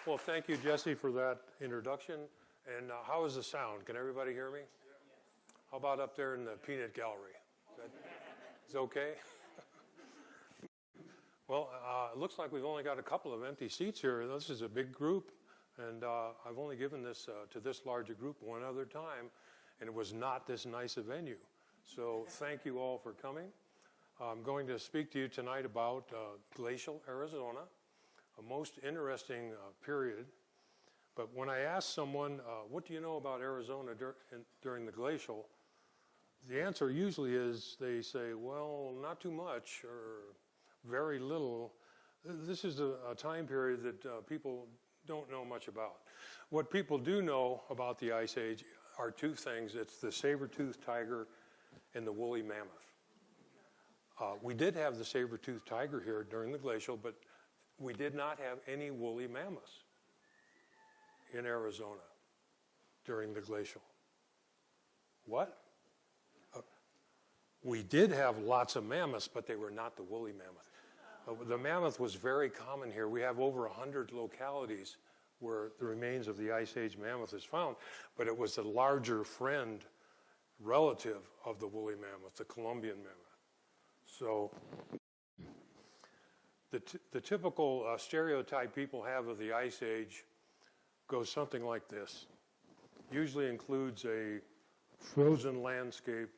Well, thank you, Jesse, for that introduction. And how is the sound? Can everybody hear me? How about up there in the peanut gallery? Is okay? Well, it looks like we've only got a couple of empty seats here. This is a big group, and I've only given this to this larger group one other time, and it was not this nice a venue. So thank you all for coming. I'm going to speak to you tonight about glacial Arizona, a most interesting period. But when I ask someone, what do you know about Arizona during the glacial, the answer usually is they say, well, not too much or very little. This is a time period that people don't know much about. What people do know about the Ice Age are two things. It's the saber-toothed tiger and the woolly mammoth. We did have the saber-toothed tiger here during the glacial, but we did not have any woolly mammoths in Arizona during the glacial. What? We did have lots of mammoths, but they were not the woolly mammoth. The mammoth was very common here. We have over 100 localities where the remains of the Ice Age mammoth is found, but it was a larger friend, relative of the woolly mammoth, the Columbian mammoth. So the typical stereotype people have of the Ice Age goes something like this. Usually includes a frozen landscape,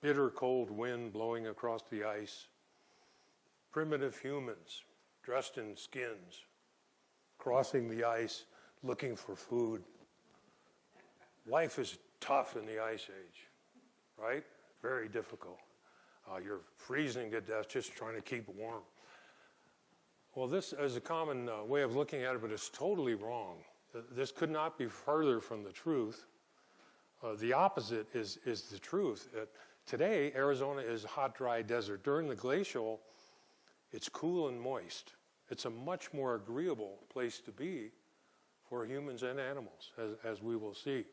bitter cold wind blowing across the ice, primitive humans dressed in skins, crossing the ice, looking for food. Life is tough in the Ice Age, right? Very difficult. You're freezing to death just trying to keep warm. Well, this is a common way of looking at it, but it's totally wrong. This could not be further from the truth. The opposite is the truth. Today, Arizona is a hot, dry desert. During the glacial, it's cool and moist. It's a much more agreeable place to be for humans and animals, as we will see.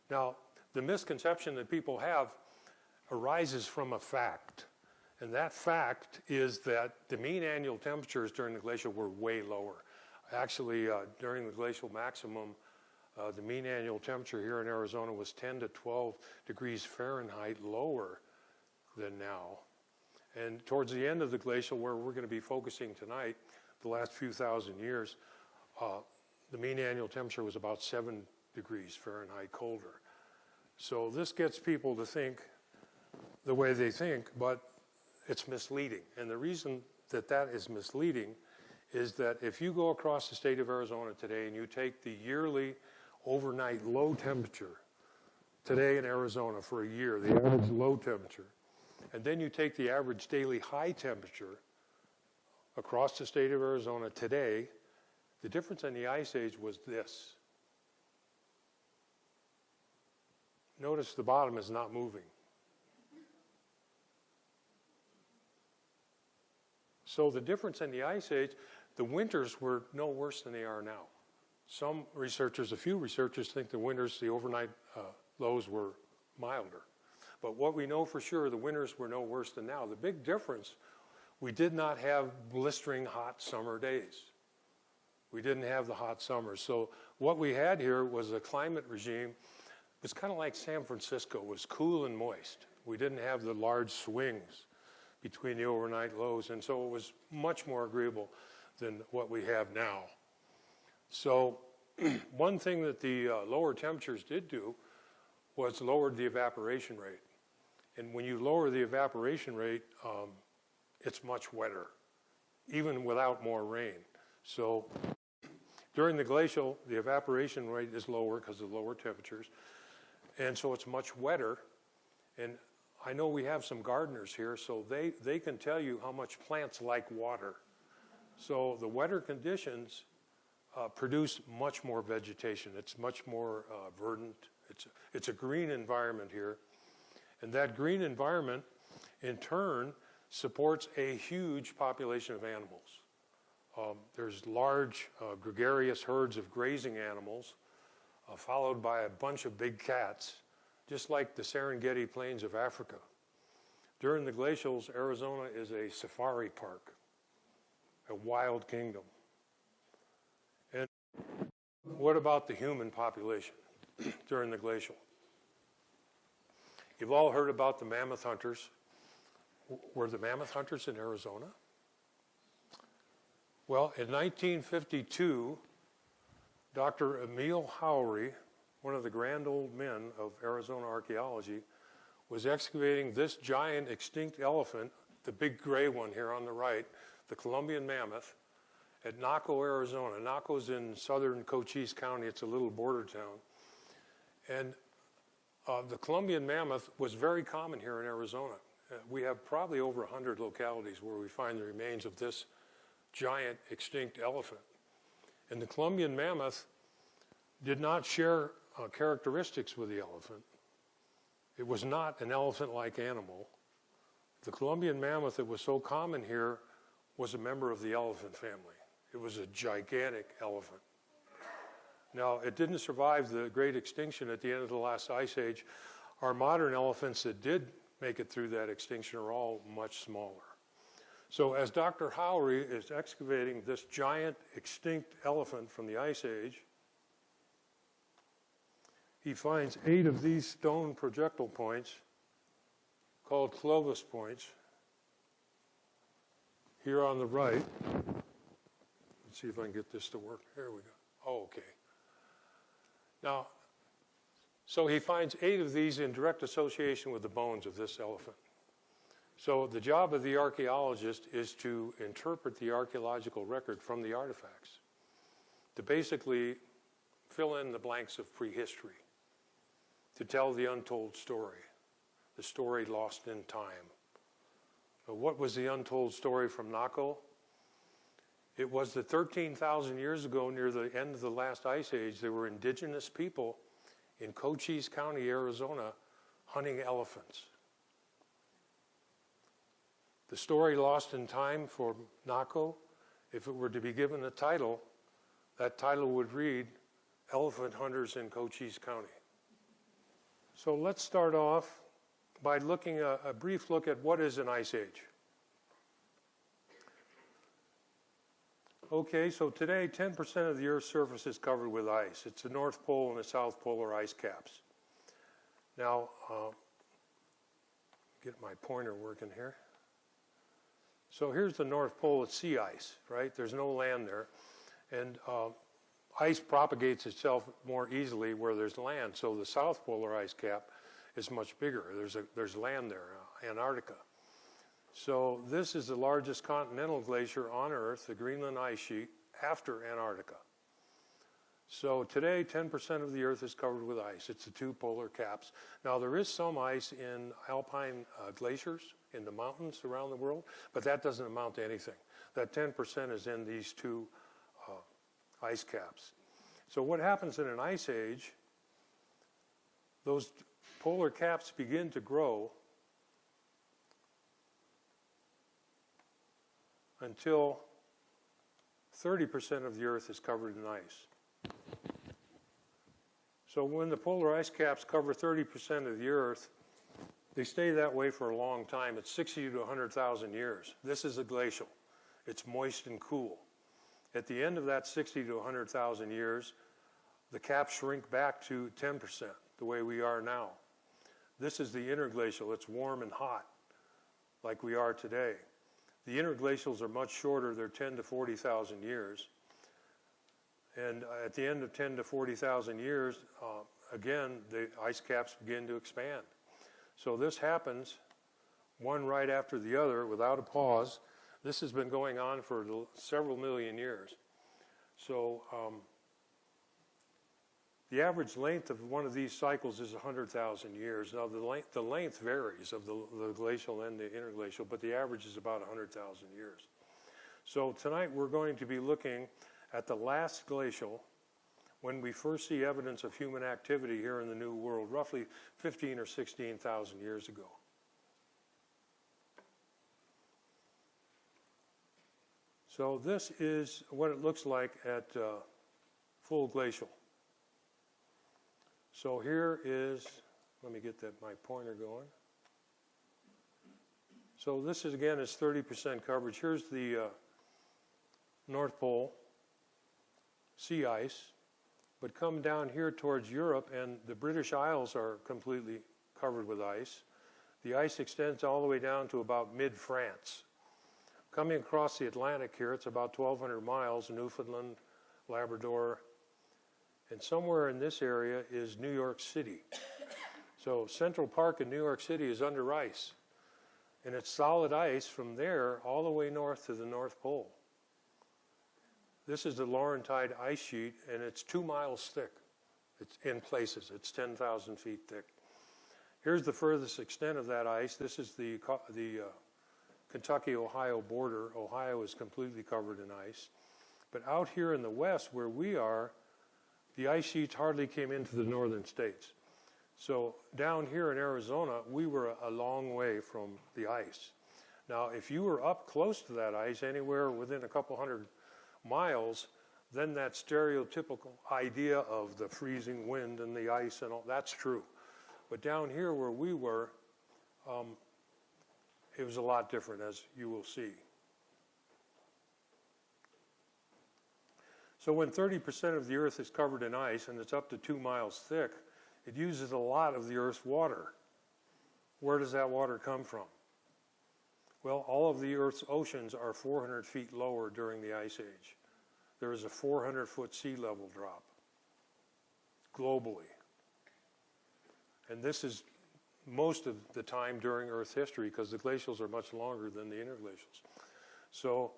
Now, the misconception that people have arises from a fact. And that fact is that the mean annual temperatures during the glacial were way lower. Actually, during the glacial maximum, the mean annual temperature here in Arizona was 10 to 12 degrees Fahrenheit lower than now. And towards the end of the glacial, where we're going to be focusing tonight, the last few thousand years, the mean annual temperature was about 7 degrees Fahrenheit colder. So this gets people to think the way they think, but it's misleading. And the reason that that is misleading is that if you go across the state of Arizona today and you take the yearly overnight low temperature today in Arizona for a year, the average low temperature, and then you take the average daily high temperature across the state of Arizona today, the difference in the Ice Age was this. Notice the bottom is not moving. So the difference in the Ice Age, the winters were no worse than they are now. Some researchers, a few researchers, think the winters, the overnight lows were milder. But what we know for sure, the winters were no worse than now. The big difference, we did not have blistering hot summer days. We didn't have the hot summers. So what we had here was a climate regime. It was kind of like San Francisco. It was cool and moist. We didn't have the large swings between the overnight lows, and so it was much more agreeable than what we have now. So one thing that the lower temperatures did do was lowered the evaporation rate. And when you lower the evaporation rate, it's much wetter, even without more rain. So during the glacial, the evaporation rate is lower because of lower temperatures, and so it's much wetter. And I know we have some gardeners here, so they can tell you how much plants like water. So the wetter conditions produce much more vegetation. It's much more verdant. It's a green environment here. And that green environment, in turn, supports a huge population of animals. There's large gregarious herds of grazing animals, followed by a bunch of big cats, just like the Serengeti plains of Africa. During the glacials, Arizona is a safari park, a wild kingdom. And what about the human population during the glacial? You've all heard about the mammoth hunters. Were the mammoth hunters in Arizona? Well, in 1952, Dr. Emil Howry, one of the grand old men of Arizona archaeology, was excavating this giant extinct elephant, the big gray one here on the right, the Columbian mammoth, at Naco, Arizona. Naco's in southern Cochise County. It's a little border town. And the Columbian mammoth was very common here in Arizona. We have probably over 100 localities where we find the remains of this giant extinct elephant. And the Columbian mammoth did not share characteristics with the elephant. It was not an elephant-like animal. The Columbian mammoth that was so common here was a member of the elephant family. It was a gigantic elephant. Now, it didn't survive the great extinction at the end of the last ice age. Our modern elephants that did make it through that extinction are all much smaller. So as Dr. Howry is excavating this giant extinct elephant from the ice age, he finds 8 of these stone projectile points called Clovis points here on the right. Let's see if I can get this to work. Here we go. Oh, okay. Now, so he finds 8 of these in direct association with the bones of this elephant. So the job of the archaeologist is to interpret the archaeological record from the artifacts, to basically fill in the blanks of prehistory, to tell the untold story, the story lost in time. But what was the untold story from Naco? It was that 13,000 years ago, near the end of the last ice age, there were indigenous people in Cochise County, Arizona, hunting elephants. The story lost in time for Naco, if it were to be given a title, that title would read Elephant Hunters in Cochise County. So let's start off by looking a brief look at what is an ice age. Okay, so today 10% of the Earth's surface is covered with ice. It's the North Pole and the South Polar ice caps. Now, get my pointer working here. So here's the North Pole, it's sea ice, right? There's no land there. And ice propagates itself more easily where there's land. So the South Polar ice cap is much bigger. There's land there, Antarctica. So this is the largest continental glacier on Earth, the Greenland ice sheet, after Antarctica. So today, 10% of the Earth is covered with ice. It's the 2 polar caps. Now, there is some ice in alpine glaciers in the mountains around the world, but that doesn't amount to anything. That 10% is in these 2 ice caps. So what happens in an ice age, those polar caps begin to grow until 30% of the Earth is covered in ice. So when the polar ice caps cover 30% of the Earth, they stay that way for a long time. It's 60 to 100,000 years. This is a glacial. It's moist and cool. At the end of that 60 to 100,000 years, the caps shrink back to 10%, the way we are now. This is the interglacial. It's warm and hot, like we are today. The interglacials are much shorter. They're 10 to 40,000 years. And at the end of 10 to 40,000 years, again, the ice caps begin to expand. So this happens one right after the other without a pause. This has been going on for several million years. So the average length of one of these cycles is 100,000 years. Now the length varies of the glacial and the interglacial, but the average is about 100,000 years. So tonight we're going to be looking at the last glacial, when we first see evidence of human activity here in the New World, roughly 15 or 16,000 years ago. So this is what it looks like at full glacial. So here is, let me get my pointer going. So this is, again, is 30% coverage. Here's the North Pole sea ice. But come down here towards Europe, and the British Isles are completely covered with ice. The ice extends all the way down to about mid-France. Coming across the Atlantic here, it's about 1,200 miles, Newfoundland, Labrador, and somewhere in this area is New York City. So Central Park in New York City is under ice. And it's solid ice from there all the way north to the North Pole. This is the Laurentide ice sheet, and it's 2 miles thick. It's in places. It's 10,000 feet thick. Here's the furthest extent of that ice. This is the Kentucky-Ohio border. Ohio is completely covered in ice. But out here in the west where we are, the ice sheets hardly came into the northern states. So down here in Arizona, we were a long way from the ice. Now, if you were up close to that ice, anywhere within a couple hundred miles, then that stereotypical idea of the freezing wind and the ice and all, that's true. But down here where we were, it was a lot different, as you will see. So when 30% of the Earth is covered in ice and it's up to 2 miles thick, it uses a lot of the Earth's water. Where does that water come from? Well, all of the Earth's oceans are 400 feet lower during the Ice Age. There is a 400-foot sea level drop globally. And this is most of the time during Earth history because the glacials are much longer than the interglacials. So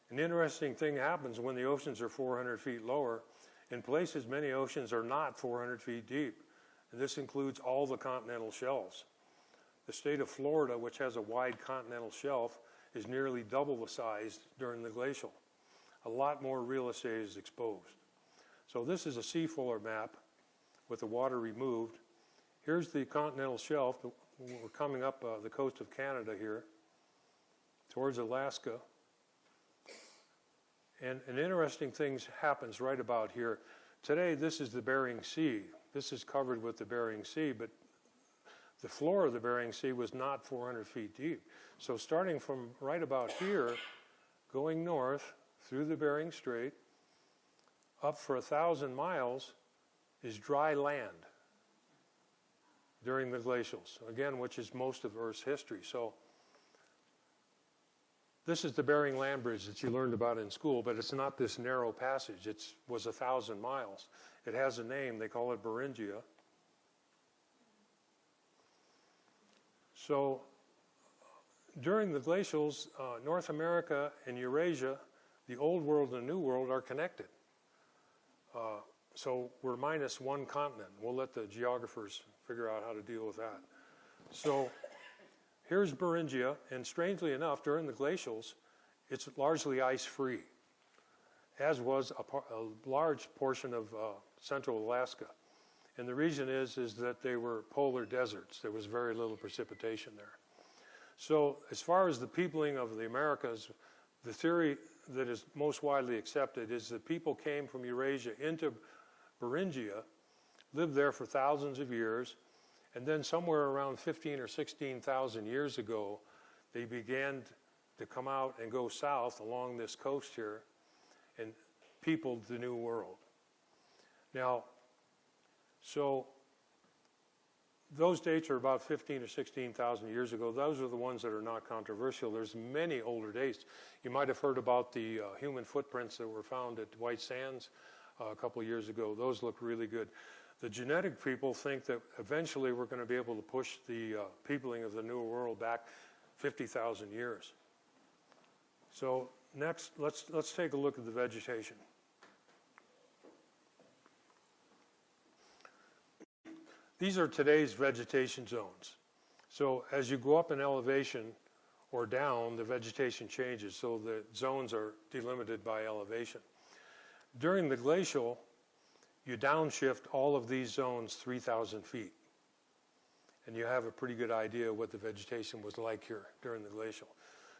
an interesting thing happens when the oceans are 400 feet lower. In places, many oceans are not 400 feet deep. And this includes all the continental shelves. The state of Florida, which has a wide continental shelf, is nearly double the size during the glacial. A lot more real estate is exposed. So this is a seafloor map with the water removed. Here's the continental shelf. We're coming up the coast of Canada here towards Alaska. And an interesting thing happens right about here. Today, this is the Bering Sea. This is covered with the Bering Sea, but the floor of the Bering Sea was not 400 feet deep. So starting from right about here, going north through the Bering Strait, up for 1,000 miles is dry land during the glacials, again, which is most of Earth's history. So this is the Bering Land Bridge that you learned about in school, but it's not this narrow passage. It was 1,000 miles. It has a name. They call it Beringia. So during the glacials, North America and Eurasia, the Old World and the New World are connected. So we're minus one continent. We'll let the geographers figure out how to deal with that. So here's Beringia, and strangely enough, during the glacials, it's largely ice-free, as was a large portion of central Alaska. And the reason is that they were polar deserts. There was very little precipitation there. So as far as the peopling of the Americas, the theory that is most widely accepted is that people came from Eurasia into Beringia, lived there for thousands of years, and then somewhere around 15 or 16,000 years ago, they began to come out and go south along this coast here and peopled the New World. Now, so those dates are about 15 or 16,000 years ago. Those are the ones that are not controversial. There's many older dates. You might have heard about the human footprints that were found at White Sands a couple of years ago. Those look really good. The genetic people think that eventually we're going to be able to push the peopling of the New World back 50,000 years. So next, let's take a look at the vegetation. These are today's vegetation zones. So as you go up in elevation or down, the vegetation changes. So the zones are delimited by elevation. During the glacial, you downshift all of these zones 3,000 feet. And you have a pretty good idea what the vegetation was like here during the glacial.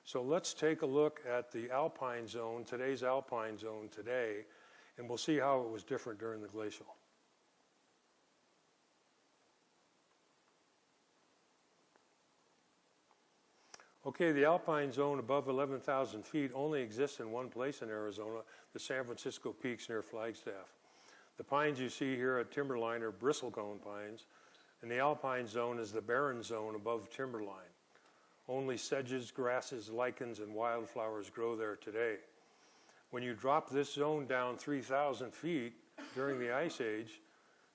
So let's take a look at the alpine zone, today's alpine zone today, and we'll see how it was different during the glacial. Okay, the alpine zone above 11,000 feet only exists in one place in Arizona, the San Francisco Peaks near Flagstaff. The pines you see here at Timberline are bristlecone pines, and the alpine zone is the barren zone above Timberline. Only sedges, grasses, lichens, and wildflowers grow there today. When you drop this zone down 3,000 feet during the Ice Age,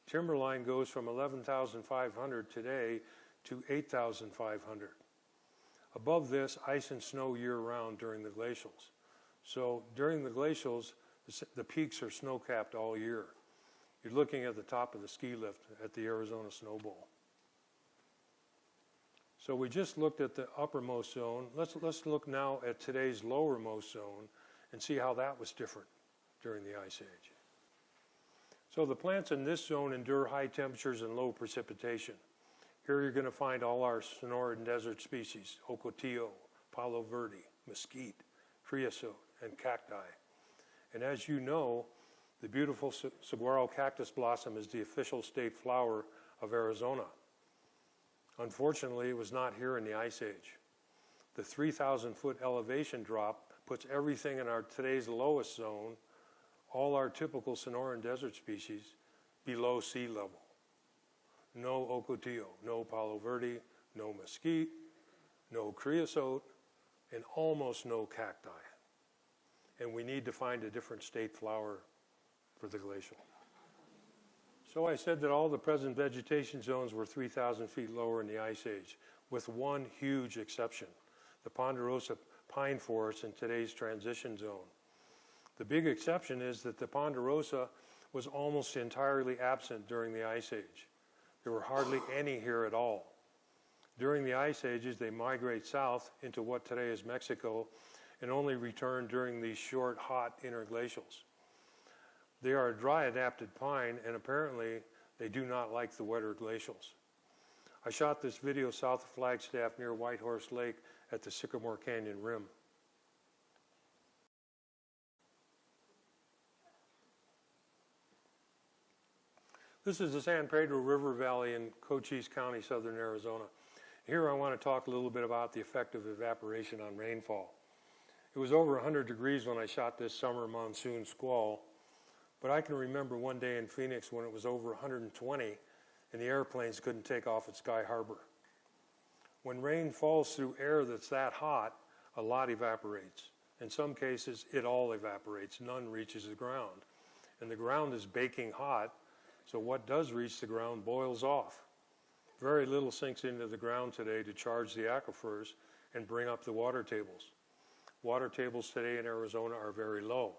Timberline goes from 11,500 today to 8,500. Above this, ice and snow year-round during the glacials. So during the glacials, the peaks are snow-capped all year. You're looking at the top of the ski lift at the Arizona Snow Bowl. So we just looked at the uppermost zone. Let's look now at today's lowermost zone and see how that was different during the Ice Age. So the plants in this zone endure high temperatures and low precipitation. Here you're going to find all our Sonoran desert species, ocotillo, palo verde, mesquite, creosote, and cacti. And as you know, the beautiful saguaro cactus blossom is the official state flower of Arizona. Unfortunately, it was not here in the Ice Age. The 3,000-foot elevation drop puts everything in our today's lowest zone, all our typical Sonoran desert species, below sea level. No ocotillo, no palo verde, no mesquite, no creosote, and almost no cacti. And we need to find a different state flower for the glacial. So I said that all the present vegetation zones were 3,000 feet lower in the Ice Age, with one huge exception, the ponderosa pine forest in today's transition zone. The big exception is that the ponderosa was almost entirely absent during the Ice Age. There were hardly any here at all. During the Ice Ages, they migrate south into what today is Mexico and only return during these short, hot interglacials. They are a dry adapted pine, and apparently they do not like the wetter glacials. I shot this video south of Flagstaff near Whitehorse Lake at the Sycamore Canyon rim. This is the San Pedro River Valley in Cochise County, southern Arizona. Here I want to talk a little bit about the effect of evaporation on rainfall. It was over 100 degrees when I shot this summer monsoon squall, but I can remember one day in Phoenix when it was over 120 and the airplanes couldn't take off at Sky Harbor. When rain falls through air that's that hot, a lot evaporates. In some cases, it all evaporates. None reaches the ground. And the ground is baking hot, so what does reach the ground boils off. Very little sinks into the ground today to charge the aquifers and bring up the water tables. Water tables today in Arizona are very low.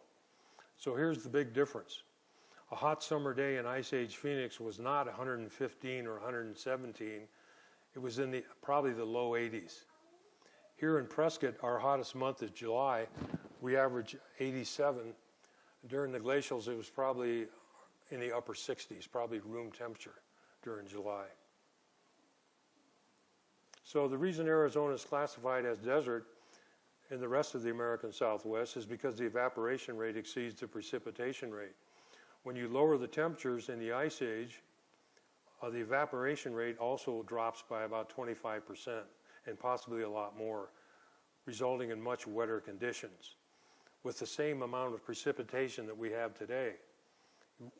So here's the big difference. A hot summer day in Ice Age Phoenix was not 115 or 117. It was in probably the low 80s. Here in Prescott, our hottest month is July. We average 87. During the glacials, it was probably in the upper 60s, probably room temperature during July. So the reason Arizona is classified as desert in the rest of the American Southwest is because the evaporation rate exceeds the precipitation rate. When you lower the temperatures in the Ice Age, the evaporation rate also drops by about 25% and possibly a lot more, resulting in much wetter conditions with the same amount of precipitation that we have today.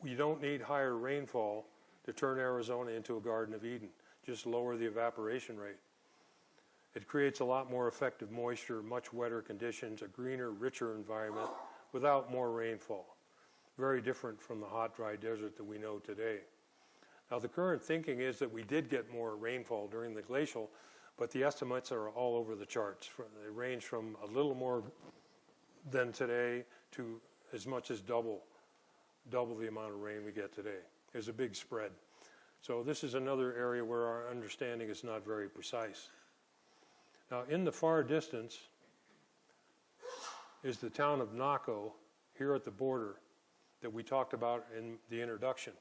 You don't need higher rainfall to turn Arizona into a Garden of Eden. Just lower the evaporation rate. It creates a lot more effective moisture, much wetter conditions, a greener, richer environment without more rainfall. Very different from the hot, dry desert that we know today. Now, the current thinking is that we did get more rainfall during the glacial, but the estimates are all over the charts. They range from a little more than today to as much as double the amount of rain we get today. There's a big spread. So this is another area where our understanding is not very precise. Now, in the far distance is the town of Naco, here at the border, that we talked about in the introduction.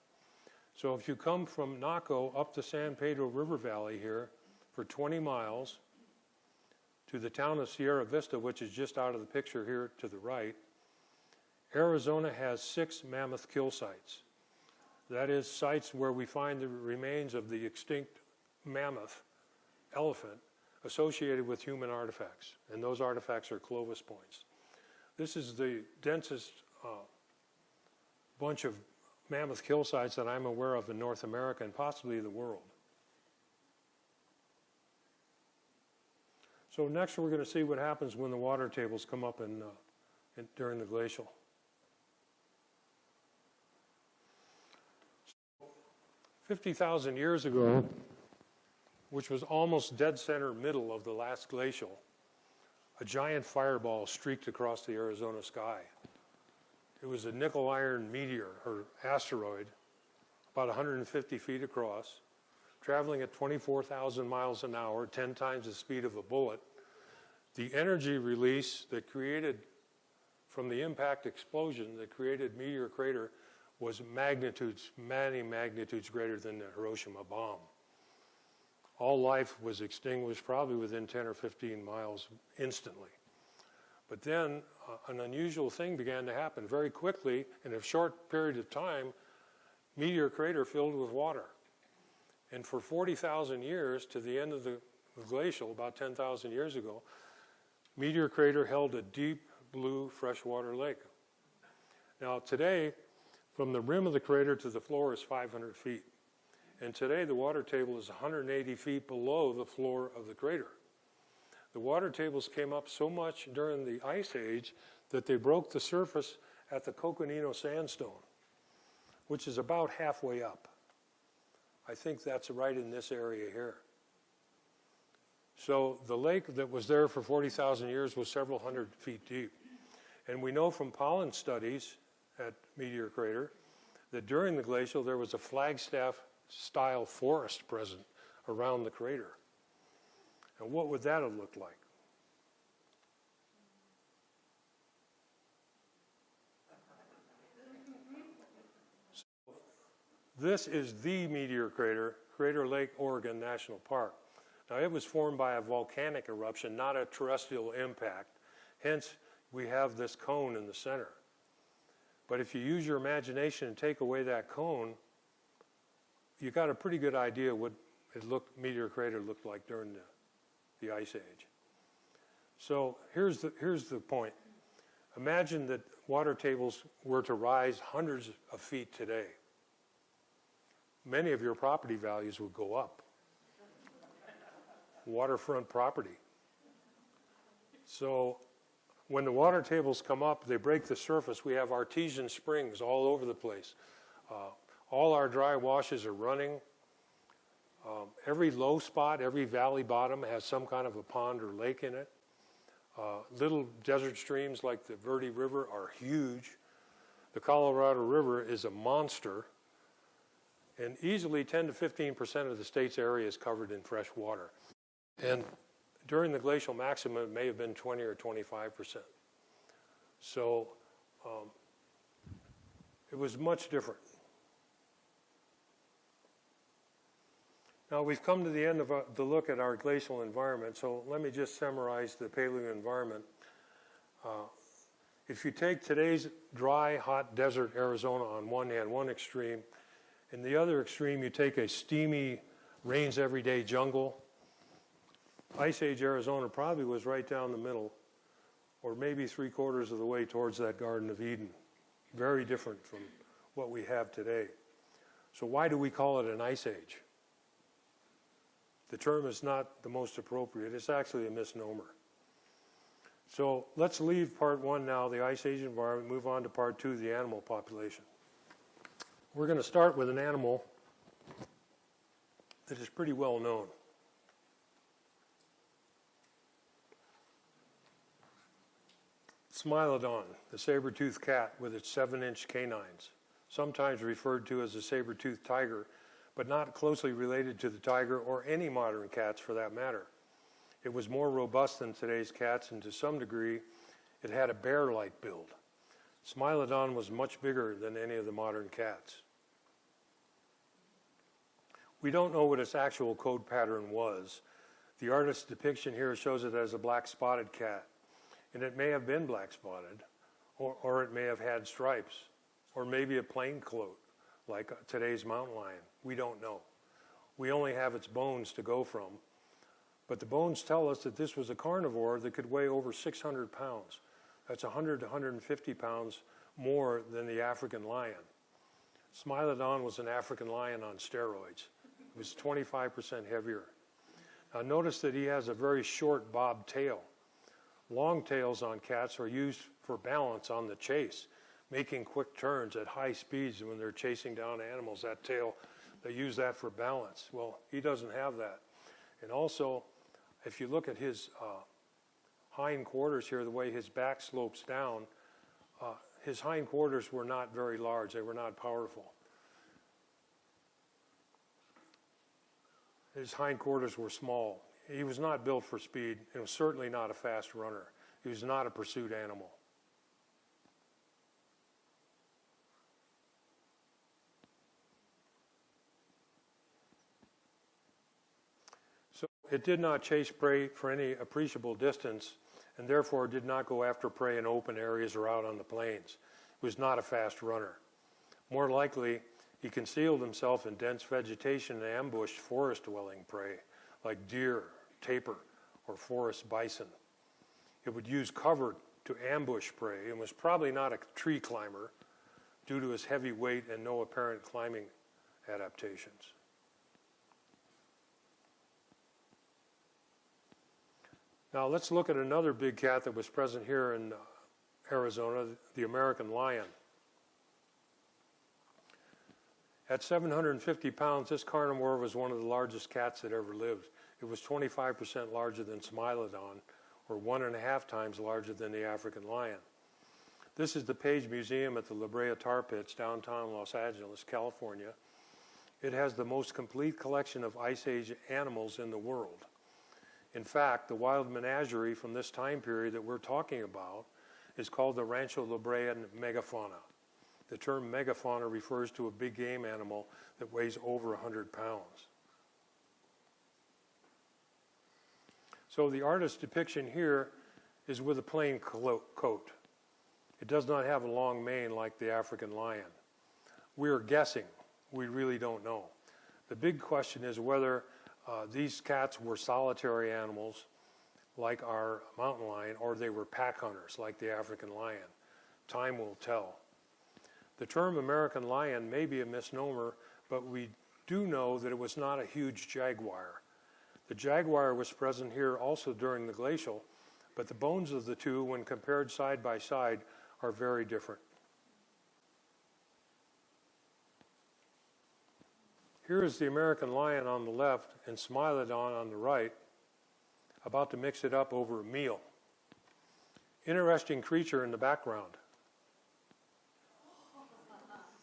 So if you come from Naco up the San Pedro River Valley here for 20 miles to the town of Sierra Vista, which is just out of the picture here to the right, Arizona has 6 mammoth kill sites. That is, sites where we find the remains of the extinct mammoth, elephant, associated with human artifacts, and those artifacts are Clovis points. This is the densest bunch of mammoth kill sites that I'm aware of in North America and possibly the world. So next we're going to see what happens when the water tables come up during the glacial. 50,000 years ago, which was almost dead center middle of the last glacial, a giant fireball streaked across the Arizona sky. It was a nickel iron meteor or asteroid, about 150 feet across, traveling at 24,000 miles an hour, 10 times the speed of a bullet. The energy release that created from the impact explosion that created Meteor Crater was magnitudes, many magnitudes greater than the Hiroshima bomb. All life was extinguished probably within 10 or 15 miles instantly. But then an unusual thing began to happen. Very quickly, in a short period of time, Meteor Crater filled with water. And for 40,000 years, to the end of the glacial, about 10,000 years ago, Meteor Crater held a deep blue freshwater lake. Now today, from the rim of the crater to the floor is 500 feet. And today the water table is 180 feet below the floor of the crater. The water tables came up so much during the Ice Age that they broke the surface at the Coconino Sandstone, which is about halfway up. I think that's right in this area here. So the lake that was there for 40,000 years was several hundred feet deep. And we know from pollen studies at Meteor Crater that during the glacial there was a Flagstaff-style forest present around the crater. And what would that have looked like? So, this is the Meteor Crater, Crater Lake, Oregon National Park. Now it was formed by a volcanic eruption, not a terrestrial impact. Hence, we have this cone in the center. But if you use your imagination and take away that cone, you got a pretty good idea what Meteor Crater looked like during the Ice Age. So here's the point. Imagine that water tables were to rise hundreds of feet today. Many of your property values would go up. Waterfront property. So when the water tables come up, they break the surface. We have artesian springs all over the place. All our dry washes are running. Every low spot, every valley bottom has some kind of a pond or lake in it. Little desert streams like the Verde River are huge. The Colorado River is a monster. And easily 10 to 15% of the state's area is covered in fresh water. And during the glacial maximum, it may have been 20 or 25%. So it was much different. Now we've come to the end of the look at our glacial environment, so let me just summarize the paleo environment. If you take today's dry, hot desert Arizona on one hand, one extreme, and the other extreme you take a steamy, rains every day jungle, Ice Age Arizona probably was right down the middle, or maybe 3/4 of the way towards that Garden of Eden. Very different from what we have today. So why do we call it an Ice Age? The term is not the most appropriate. It's actually a misnomer. So let's leave part one now, the Ice Age environment, move on to part two, the animal population. We're going to start with an animal that is pretty well known. Smilodon, the saber-toothed cat with its 7-inch canines, sometimes referred to as a saber-toothed tiger, but not closely related to the tiger or any modern cats for that matter. It was more robust than today's cats, and to some degree, it had a bear-like build. Smilodon was much bigger than any of the modern cats. We don't know what its actual code pattern was. The artist's depiction here shows it as a black spotted cat. And it may have been black spotted, or it may have had stripes, or maybe a plain coat, like today's mountain lion. We don't know. We only have its bones to go from. But the bones tell us that this was a carnivore that could weigh over 600 pounds. That's 100 to 150 pounds more than the African lion. Smilodon was an African lion on steroids. It was 25% heavier. Now notice that he has a very short bob tail. Long tails on cats are used for balance on the chase, making quick turns at high speeds when they're chasing down animals. That tail, they use that for balance. Well, he doesn't have that. And also, if you look at his hind quarters here, the way his back slopes down, his hind quarters were not very large. They were not powerful. His hind quarters were small. He was not built for speed. He was certainly not a fast runner. He was not a pursuit animal. So it did not chase prey for any appreciable distance, and therefore did not go after prey in open areas or out on the plains. He was not a fast runner. More likely, he concealed himself in dense vegetation and ambushed forest-dwelling prey, like deer, tapir, or forest bison. It would use cover to ambush prey and was probably not a tree climber due to his heavy weight and no apparent climbing adaptations. Now let's look at another big cat that was present here in Arizona, the American lion. At 750 pounds, this carnivore was one of the largest cats that ever lived. It was 25% larger than Smilodon, or 1.5 times larger than the African lion. This is the Page Museum at the La Brea Tar Pits, downtown Los Angeles, California. It has the most complete collection of Ice Age animals in the world. In fact, the wild menagerie from this time period that we're talking about is called the Rancho La Brean megafauna. The term megafauna refers to a big game animal that weighs over 100 pounds. So the artist's depiction here is with a plain coat. It does not have a long mane like the African lion. We're guessing. We really don't know. The big question is whether these cats were solitary animals like our mountain lion, or they were pack hunters like the African lion. Time will tell. The term American lion may be a misnomer, but we do know that it was not a huge jaguar. The jaguar was present here also during the glacial, but the bones of the two, when compared side by side, are very different. Here is the American lion on the left and Smilodon on the right, about to mix it up over a meal. Interesting creature in the background.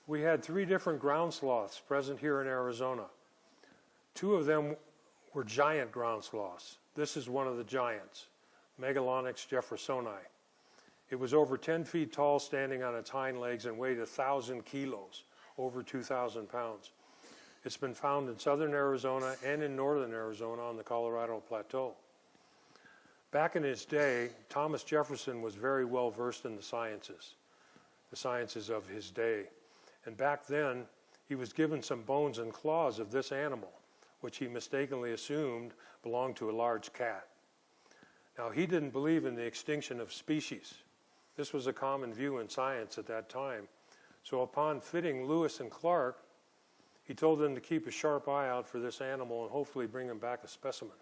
We had 3 different ground sloths present here in Arizona. 2 of them were giant ground sloths. This is one of the giants, Megalonyx jeffersoni. It was over 10 feet tall, standing on its hind legs, and weighed 1,000 kilos, over 2,000 pounds. It's been found in southern Arizona and in northern Arizona on the Colorado Plateau. Back in his day, Thomas Jefferson was very well versed in the sciences of his day. And back then, he was given some bones and claws of this animal, which he mistakenly assumed belonged to a large cat. Now, he didn't believe in the extinction of species. This was a common view in science at that time. So upon fitting Lewis and Clark, he told them to keep a sharp eye out for this animal and hopefully bring him back a specimen.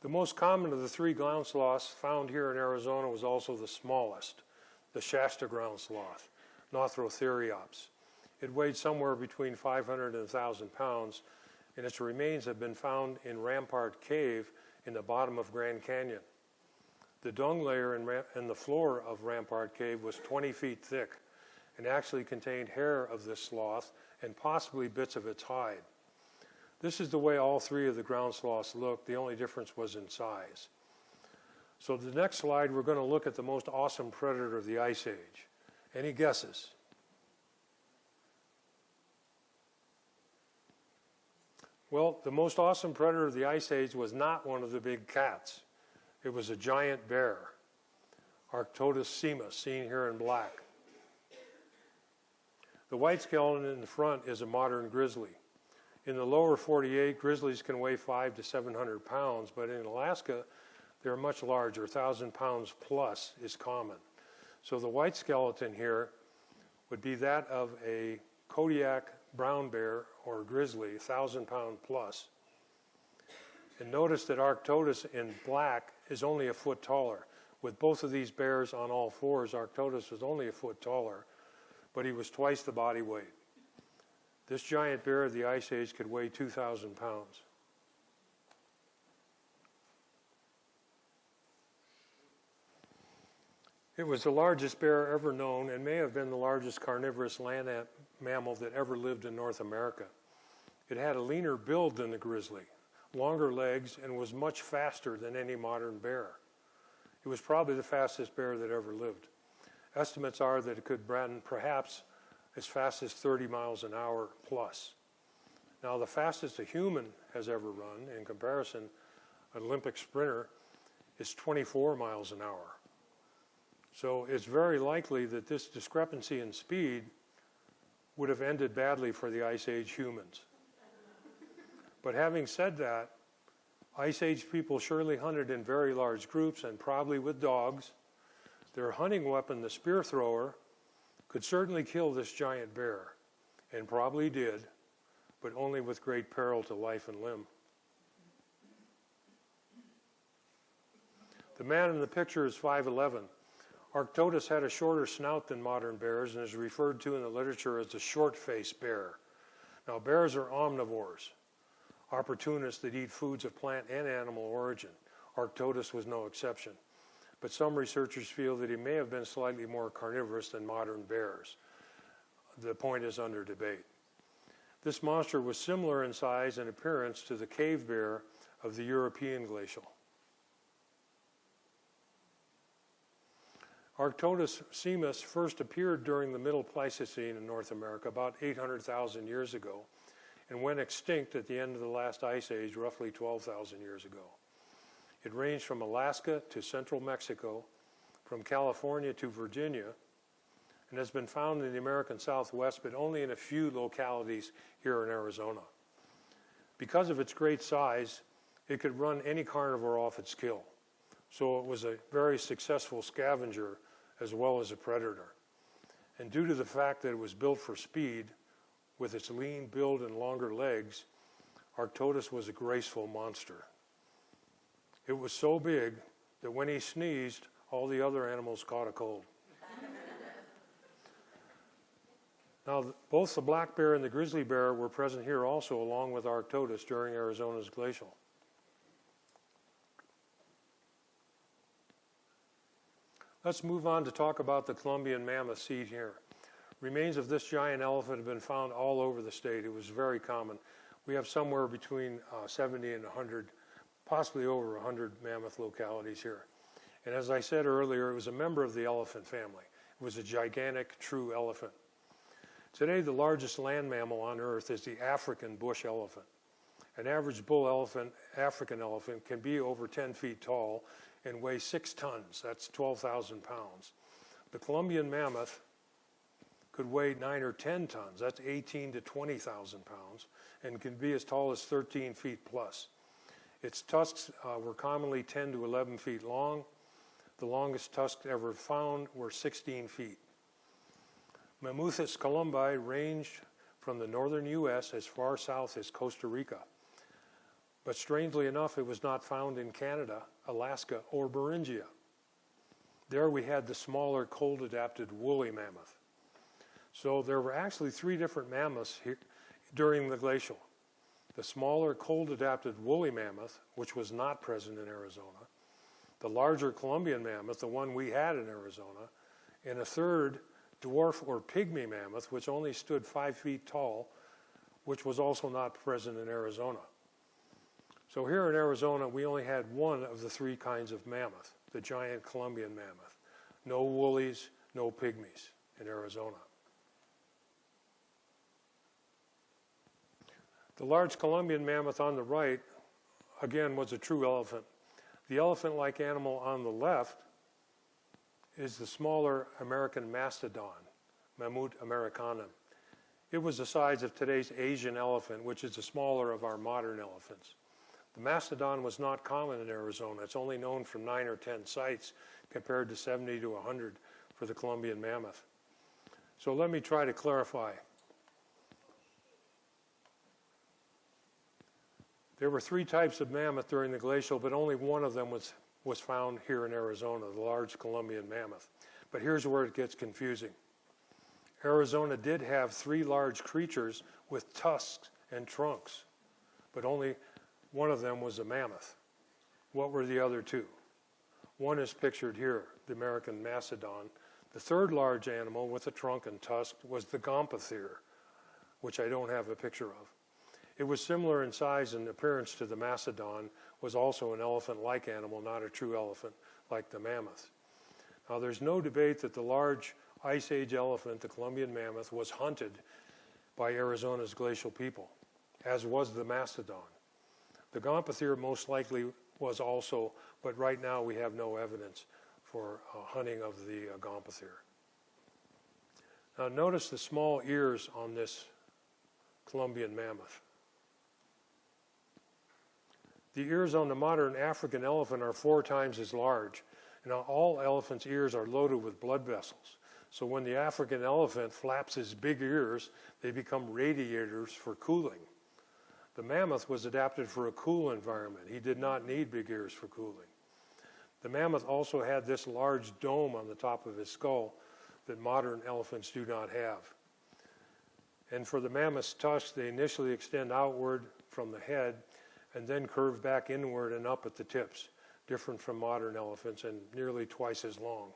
The most common of the 3 ground sloths found here in Arizona was also the smallest, the Shasta ground sloth, Nothrotheriops. It weighed somewhere between 500 and 1,000 pounds, and its remains have been found in Rampart Cave in the bottom of Grand Canyon. The dung layer in the floor of Rampart Cave was 20 feet thick and actually contained hair of this sloth and possibly bits of its hide. This is the way all 3 of the ground sloths looked. The only difference was in size. So the next slide, we're going to look at the most awesome predator of the Ice Age. Any guesses? Well, the most awesome predator of the Ice Age was not one of the big cats. It was a giant bear, Arctodus simus, seen here in black. The white skeleton in the front is a modern grizzly. In the lower 48, grizzlies can weigh 500 to 700 pounds, but in Alaska, they're much larger. 1,000 pounds plus is common. So the white skeleton here would be that of a Kodiak brown bear or grizzly, 1,000 pound plus. And notice that Archaeologist in black is only a foot taller. With both of these bears on all fours, Archaeologist was only a foot taller, but he was twice the body weight. This giant bear of the Ice Age could weigh 2,000 pounds. It was the largest bear ever known and may have been the largest carnivorous land mammal that ever lived in North America. It had a leaner build than the grizzly, longer legs, and was much faster than any modern bear. It was probably the fastest bear that ever lived. Estimates are that it could run perhaps as fast as 30 miles an hour plus. Now, the fastest a human has ever run, in comparison, an Olympic sprinter, is 24 miles an hour. So it's very likely that this discrepancy in speed would have ended badly for the Ice Age humans. But having said that, Ice Age people surely hunted in very large groups and probably with dogs. Their hunting weapon, the spear thrower, could certainly kill this giant bear, and probably did, but only with great peril to life and limb. The man in the picture is 5'11". Archaeologist had a shorter snout than modern bears and is referred to in the literature as the short-faced bear. Now, bears are omnivores, opportunists that eat foods of plant and animal origin. Archaeologist was no exception. But some researchers feel that he may have been slightly more carnivorous than modern bears. The point is under debate. This monster was similar in size and appearance to the cave bear of the European glacial. Archaeologist first appeared during the Middle Pleistocene in North America about 800,000 years ago and went extinct at the end of the last ice age roughly 12,000 years ago. It ranged from Alaska to central Mexico, from California to Virginia, and has been found in the American Southwest, but only in a few localities here in Arizona. Because of its great size, it could run any carnivore off its kill. So it was a very successful scavenger as well as a predator. And due to the fact that it was built for speed, with its lean build and longer legs, Archaeologist was a graceful monster. It was so big that when he sneezed, all the other animals caught a cold. Now, both the black bear and the grizzly bear were present here also, along with Archaeologist during Arizona's glacial. Let's move on to talk about the Columbian mammoth seen here. Remains of this giant elephant have been found all over the state. It was very common. We have somewhere between 70 and 100, possibly over 100 mammoth localities here. And as I said earlier, it was a member of the elephant family. It was a gigantic, true elephant. Today, the largest land mammal on Earth is the African bush elephant. An average bull elephant, African elephant, can be over 10 feet tall and weigh 6 tons. That's 12,000 pounds. The Columbian mammoth could weigh 9 or 10 tons. That's 18 to 20,000 pounds, and can be as tall as 13 feet plus. Its tusks were commonly 10 to 11 feet long. The longest tusks ever found were 16 feet. Mammuthus columbi ranged from the northern U.S. as far south as Costa Rica. But strangely enough, it was not found in Canada, Alaska, or Beringia. There we had the smaller, cold-adapted woolly mammoth. So there were actually 3 different mammoths here during the glacial. The smaller, cold-adapted woolly mammoth, which was not present in Arizona, the larger Columbian mammoth, the one we had in Arizona, and a third dwarf or pygmy mammoth, which only stood 5 feet tall, which was also not present in Arizona. So here in Arizona, we only had one of the 3 kinds of mammoth, the giant Columbian mammoth. No woolies, no pygmies in Arizona. The large Columbian mammoth on the right, again, was a true elephant. The elephant-like animal on the left is the smaller American mastodon, Mammut americanum. It was the size of today's Asian elephant, which is the smaller of our modern elephants. The mastodon was not common in Arizona. It's only known from 9 or 10 sites compared to 70 to 100 for the Columbian mammoth. So let me try to clarify. There were 3 types of mammoth during the glacial, but only one of them was found here in Arizona, the large Columbian mammoth. But here's where it gets confusing. Arizona did have 3 large creatures with tusks and trunks, but only one of them was a mammoth. What were the other 2? One is pictured here, the American mastodon. The 3rd large animal with a trunk and tusk was the gomphothere, which I don't have a picture of. It was similar in size and appearance to the mastodon, was also an elephant-like animal, not a true elephant like the mammoth. Now, there's no debate that the large Ice Age elephant, the Columbian mammoth, was hunted by Arizona's glacial people, as was the mastodon. The gomphothere most likely was also, but right now we have no evidence for hunting of the gomphothere. Now, notice the small ears on this Columbian mammoth. The ears on the modern African elephant are 4 times as large. Now, all elephants' ears are loaded with blood vessels. So when the African elephant flaps his big ears, they become radiators for cooling. The mammoth was adapted for a cool environment. He did not need big ears for cooling. The mammoth also had this large dome on the top of his skull that modern elephants do not have. And for the mammoth's tusks, they initially extend outward from the head and then curve back inward and up at the tips, different from modern elephants and nearly twice as long.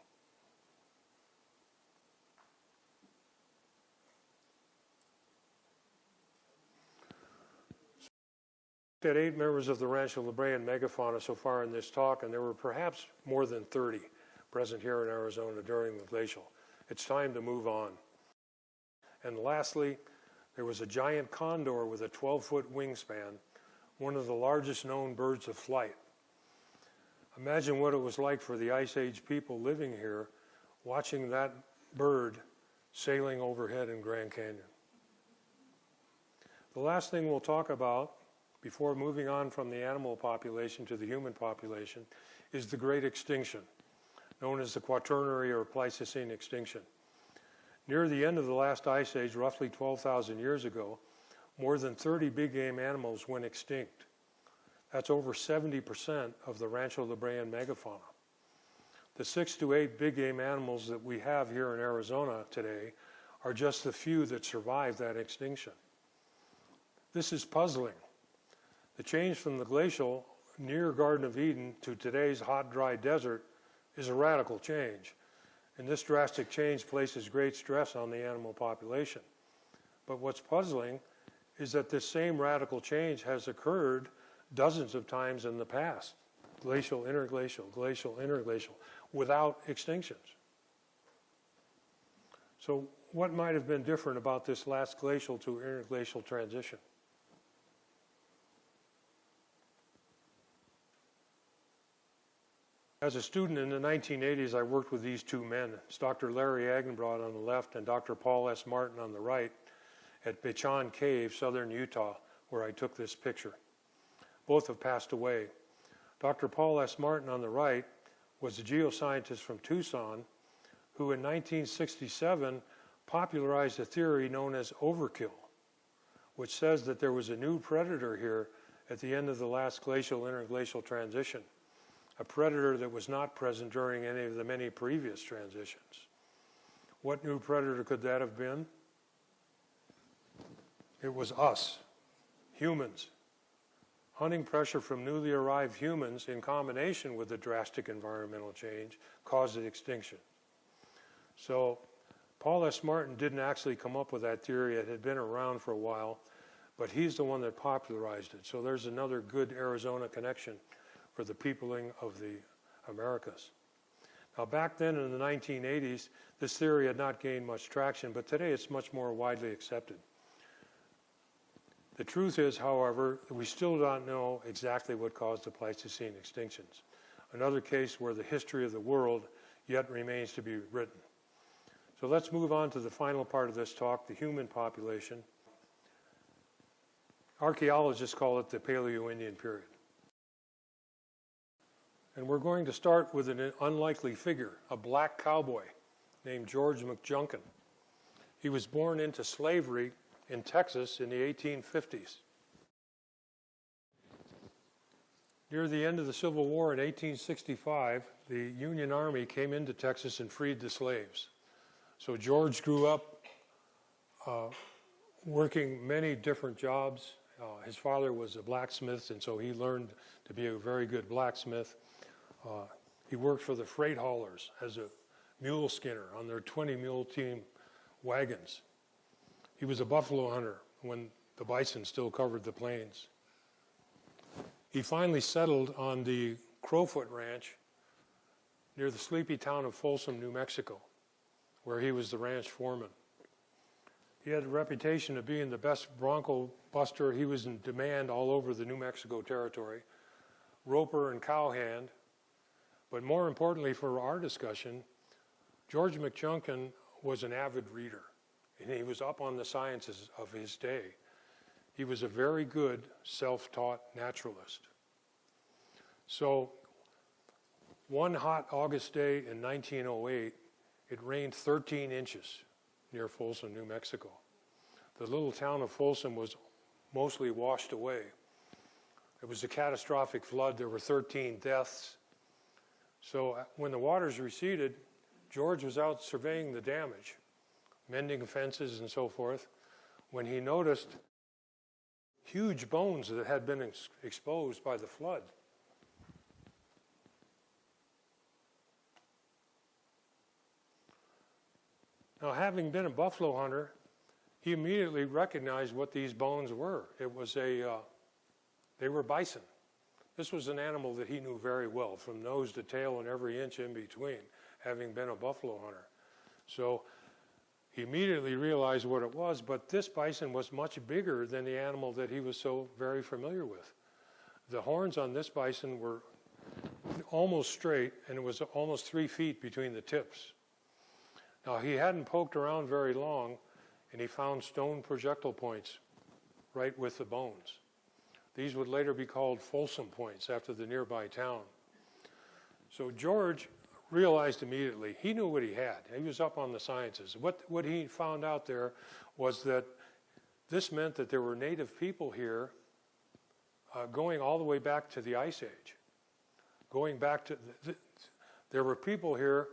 At 8 members of the Rancho La Brea megafauna so far in this talk, and there were perhaps more than 30 present here in Arizona during the glacial. It's time to move on. And lastly, there was a giant condor with a 12-foot wingspan, one of the largest known birds of flight. Imagine what it was like for the Ice Age people living here, watching that bird sailing overhead in Grand Canyon. The last thing we'll talk about before moving on from the animal population to the human population is the Great Extinction, known as the Quaternary or Pleistocene extinction. Near the end of the last ice age, roughly 12,000 years ago, more than 30 big game animals went extinct. That's over 70% of the Rancho La Brea megafauna. The 6 to 8 big game animals that we have here in Arizona today are just the few that survived that extinction. This is puzzling. The change from the glacial near Garden of Eden to today's hot, dry desert is a radical change. And this drastic change places great stress on the animal population. But what's puzzling is that this same radical change has occurred dozens of times in the past. Glacial, interglacial, glacial, interglacial, without extinctions. So what might have been different about this last glacial to interglacial transition? As a student in the 1980s, I worked with these 2 men. It's Dr. Larry Agenbrod on the left and Dr. Paul S. Martin on the right at Bechan Cave, southern Utah, where I took this picture. Both have passed away. Dr. Paul S. Martin on the right was a geoscientist from Tucson who in 1967 popularized a theory known as overkill, which says that there was a new predator here at the end of the last glacial-interglacial transition, a predator that was not present during any of the many previous transitions. What new predator could that have been? It was us, humans. Hunting pressure from newly arrived humans in combination with the drastic environmental change caused the extinction. So Paul S. Martin didn't actually come up with that theory. It had been around for a while, but he's the one that popularized it. So there's another good Arizona connection for the peopling of the Americas. Now back then in the 1980s, this theory had not gained much traction, but today it's much more widely accepted. The truth is, however, we still don't know exactly what caused the Pleistocene extinctions. Another case where the history of the world yet remains to be written. So let's move on to the final part of this talk, the human population. Archaeologists call it the Paleo-Indian period. And we're going to start with an unlikely figure, a black cowboy named George McJunkin. He was born into slavery in Texas in the 1850s. Near the end of the Civil War in 1865, the Union Army came into Texas and freed the slaves. So George grew up working many different jobs. His father was a blacksmith, and so he learned to be a very good blacksmith. He worked for the freight haulers as a mule skinner on their 20-mule team wagons. He was a buffalo hunter when the bison still covered the plains. He finally settled on the Crowfoot Ranch near the sleepy town of Folsom, New Mexico, where he was the ranch foreman. He had a reputation of being the best bronco buster. He was in demand all over the New Mexico territory, roper and cowhand. But more importantly for our discussion, George McJunkin was an avid reader, and he was up on the sciences of his day. He was a very good self-taught naturalist. So one hot August day in 1908, it rained 13 inches near Folsom, New Mexico. The little town of Folsom was mostly washed away. It was a catastrophic flood. There were 13 deaths. So when the waters receded, George was out surveying the damage, mending fences and so forth, when he noticed huge bones that had been exposed by the flood. Now, having been a buffalo hunter, he immediately recognized what these bones were. It was they were bison. This was an animal that he knew very well, from nose to tail and every inch in between, having been a buffalo hunter. So he immediately realized what it was, but this bison was much bigger than the animal that he was so very familiar with. The horns on this bison were almost straight, and it was almost 3 feet between the tips. Now, he hadn't poked around very long, and he found stone projectile points right with the bones. These would later be called Folsom points after the nearby town. So George realized immediately, he knew what he had. He was up on the sciences. What he found out there was that this meant that there were native people here going all the way back to the Ice Age. Going back to, there were people here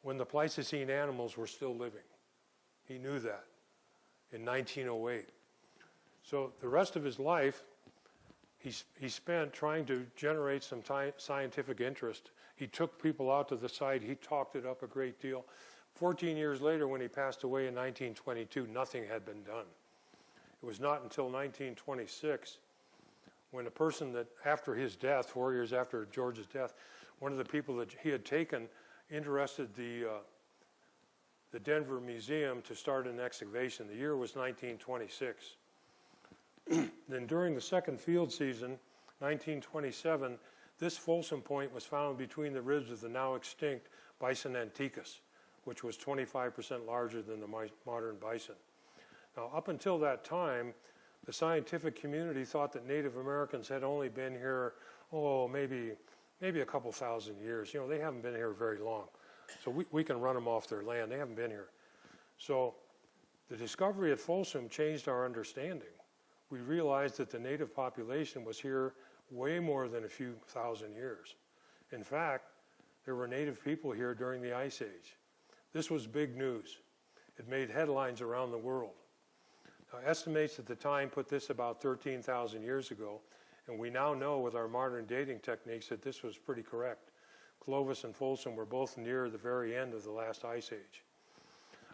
when the Pleistocene animals were still living. He knew that in 1908. So the rest of his life, he spent trying to generate some scientific interest. He took people out to the site. He talked it up a great deal. 14 years later, when he passed away in 1922, nothing had been done. It was not until 1926 when a person that, after his death, 4 years after George's death, one of the people that he had taken interested the Denver Museum to start an excavation. The year was 1926. Then during the second field season, 1927, this Folsom point was found between the ribs of the now extinct bison antiquus, which was 25% larger than the modern bison. Now, up until that time, the scientific community thought that Native Americans had only been here, maybe a couple thousand years. You know, they haven't been here very long. So we can run them off their land. They haven't been here. So the discovery at Folsom changed our understanding. We realized that the native population was here way more than a few thousand years. In fact, there were native people here during the Ice Age. This was big news. It made headlines around the world. Now, estimates at the time put this about 13,000 years ago, and we now know with our modern dating techniques that this was pretty correct. Clovis and Folsom were both near the very end of the last Ice Age.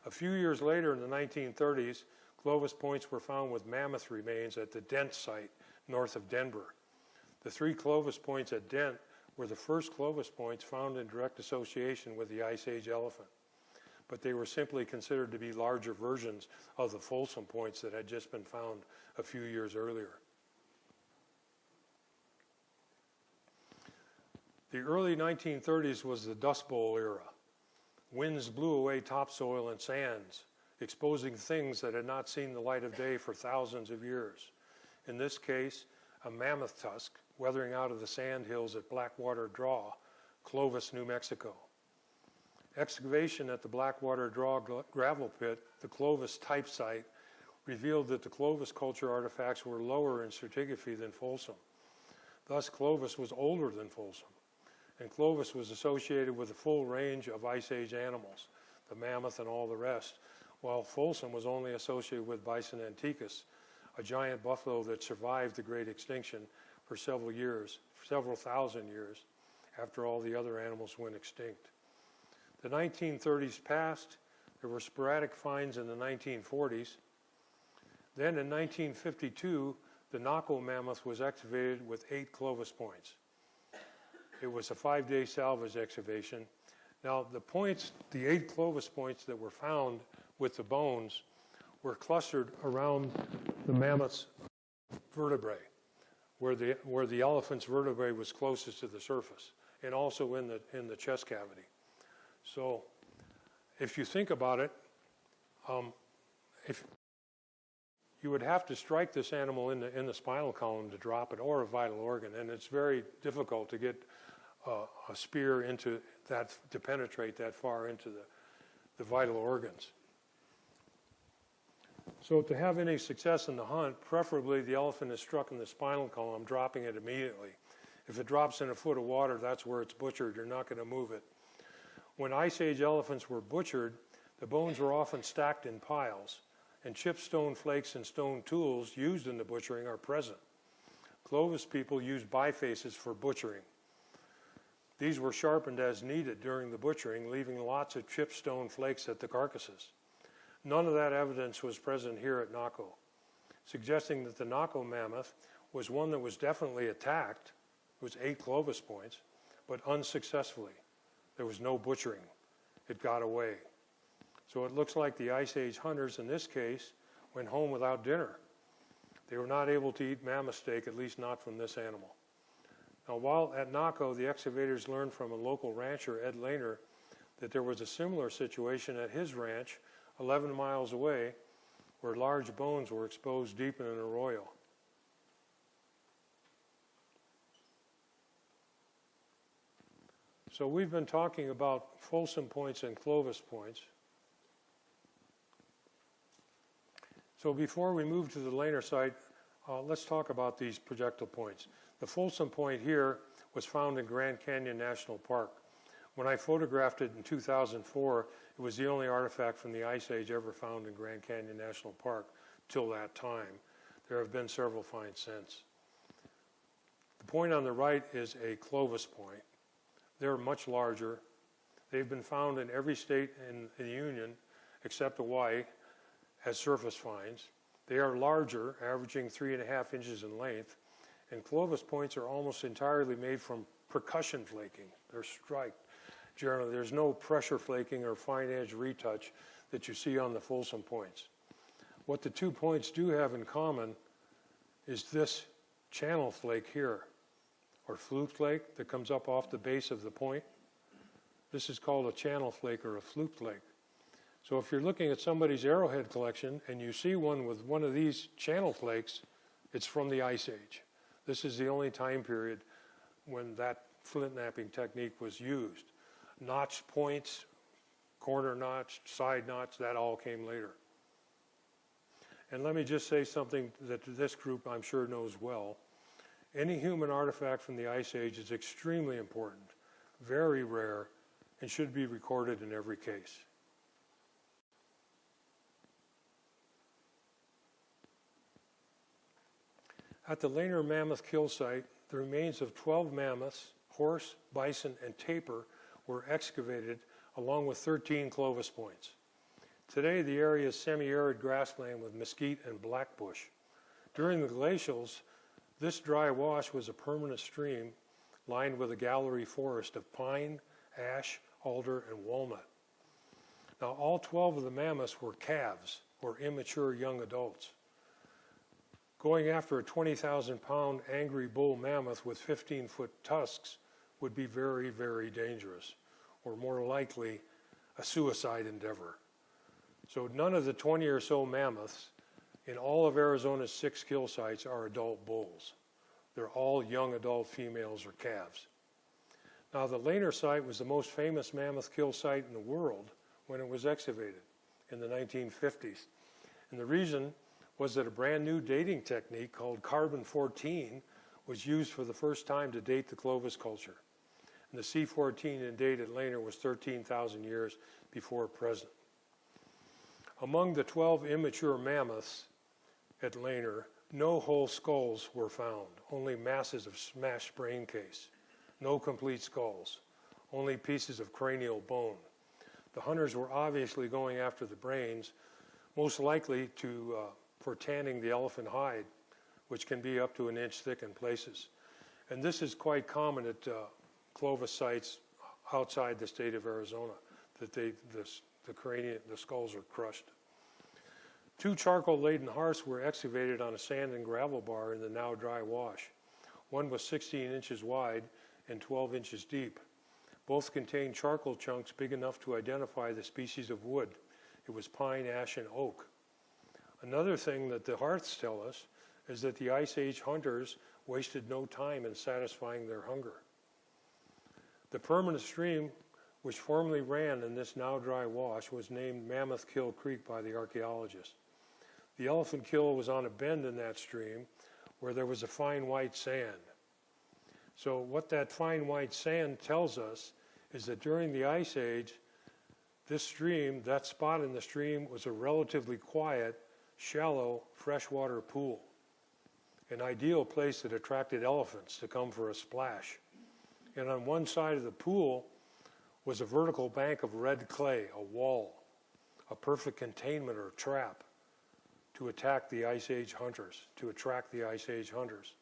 A few years later, in the 1930s, Clovis points were found with mammoth remains at the Dent site north of Denver. The 3 Clovis points at Dent were the first Clovis points found in direct association with the Ice Age elephant, but they were simply considered to be larger versions of the Folsom points that had just been found a few years earlier. The early 1930s was the Dust Bowl era. Winds blew away topsoil and sands, exposing things that had not seen the light of day for thousands of years. In this case, a mammoth tusk weathering out of the sand hills at Blackwater Draw, Clovis, New Mexico. Excavation at the Blackwater Draw gravel pit, the Clovis type site, revealed that the Clovis culture artifacts were lower in stratigraphy than Folsom. Thus, Clovis was older than Folsom, and Clovis was associated with a full range of Ice Age animals, the mammoth and all the rest, while Folsom was only associated with Bison anticus, a giant buffalo that survived the Great Extinction for several thousand years, after all the other animals went extinct. The 1930s passed. There were sporadic finds in the 1940s. Then in 1952, the Naco mammoth was excavated with 8 Clovis points. It was a 5-day salvage excavation. Now the 8 Clovis points that were found with the bones were clustered around the mammoth's vertebrae, where the elephant's vertebrae was closest to the surface, and also in the chest cavity. So if you think about it, if you would have to strike this animal in the spinal column to drop it, or a vital organ, and it's very difficult to get a spear into that, to penetrate that far into the vital organs. So to have any success in the hunt, preferably the elephant is struck in the spinal column, dropping it immediately. If it drops in a foot of water, that's where it's butchered. You're not going to move it. When Ice Age elephants were butchered, the bones were often stacked in piles, and chipped stone flakes and stone tools used in the butchering are present. Clovis people used bifaces for butchering. These were sharpened as needed during the butchering, leaving lots of chipped stone flakes at the carcasses. None of that evidence was present here at Naco, suggesting that the Naco mammoth was one that was definitely attacked. It was 8 Clovis points, but unsuccessfully. There was no butchering. It got away. So it looks like the Ice Age hunters, in this case, went home without dinner. They were not able to eat mammoth steak, at least not from this animal. Now, while at Naco, the excavators learned from a local rancher, Ed Lehner, that there was a similar situation at his ranch 11 miles away, where large bones were exposed deep in an arroyo. So we've been talking about Folsom points and Clovis points. So before we move to the Lehner site, let's talk about these projectile points. The Folsom point here was found in Grand Canyon National Park. When I photographed it in 2004, it was the only artifact from the Ice Age ever found in Grand Canyon National Park till that time. There have been several finds since. The point on the right is a Clovis point. They're much larger. They've been found in every state in the Union except Hawaii as surface finds. They are larger, averaging 3.5 inches in length, and Clovis points are almost entirely made from percussion flaking. They're striked. Generally, there's no pressure flaking or fine edge retouch that you see on the Folsom points. What the 2 points do have in common is this channel flake here, or flute flake that comes up off the base of the point. This is called a channel flake or a flute flake. So if you're looking at somebody's arrowhead collection and you see one with one of these channel flakes, it's from the Ice Age. This is the only time period when that flint knapping technique was used. Notched points, corner notch, side notch, that all came later. And let me just say something that this group I'm sure knows well. Any human artifact from the Ice Age is extremely important, very rare, and should be recorded in every case. At the Lehner Mammoth Kill Site, the remains of 12 mammoths, horse, bison, and tapir were excavated along with 13 Clovis points. Today, the area is semi-arid grassland with mesquite and blackbush. During the glacials, this dry wash was a permanent stream lined with a gallery forest of pine, ash, alder, and walnut. Now, all 12 of the mammoths were calves, or immature young adults. Going after a 20,000-pound angry bull mammoth with 15-foot tusks would be very, very dangerous, or more likely a suicide endeavor. So none of the 20 or so mammoths in all of Arizona's 6 kill sites are adult bulls. They're all young adult females or calves. Now, the Laner site was the most famous mammoth kill site in the world when it was excavated in the 1950s. And the reason was that a brand new dating technique called carbon-14 was used for the first time to date the Clovis culture. And the C14 in date at Laner was 13,000 years before present. Among the 12 immature mammoths at Laner, no whole skulls were found, only masses of smashed brain case. No complete skulls, only pieces of cranial bone. The hunters were obviously going after the brains, most likely for tanning the elephant hide, which can be up to an inch thick in places. And this is quite common at Clovis sites outside the state of Arizona, that the skulls are crushed. 2 charcoal-laden hearths were excavated on a sand and gravel bar in the now dry wash. One was 16 inches wide and 12 inches deep. Both contained charcoal chunks big enough to identify the species of wood. It was pine, ash, and oak. Another thing that the hearths tell us is that the Ice Age hunters wasted no time in satisfying their hunger. The permanent stream which formerly ran in this now dry wash was named Mammoth Kill Creek by the archaeologists. The elephant kill was on a bend in that stream where there was a fine white sand. So what that fine white sand tells us is that during the Ice Age, this stream, that spot in the stream, was a relatively quiet, shallow freshwater pool, an ideal place that attracted elephants to come for a splash. And on one side of the pool was a vertical bank of red clay, a wall, a perfect containment or trap to attack the Ice Age hunters, to attract the Ice Age hunters.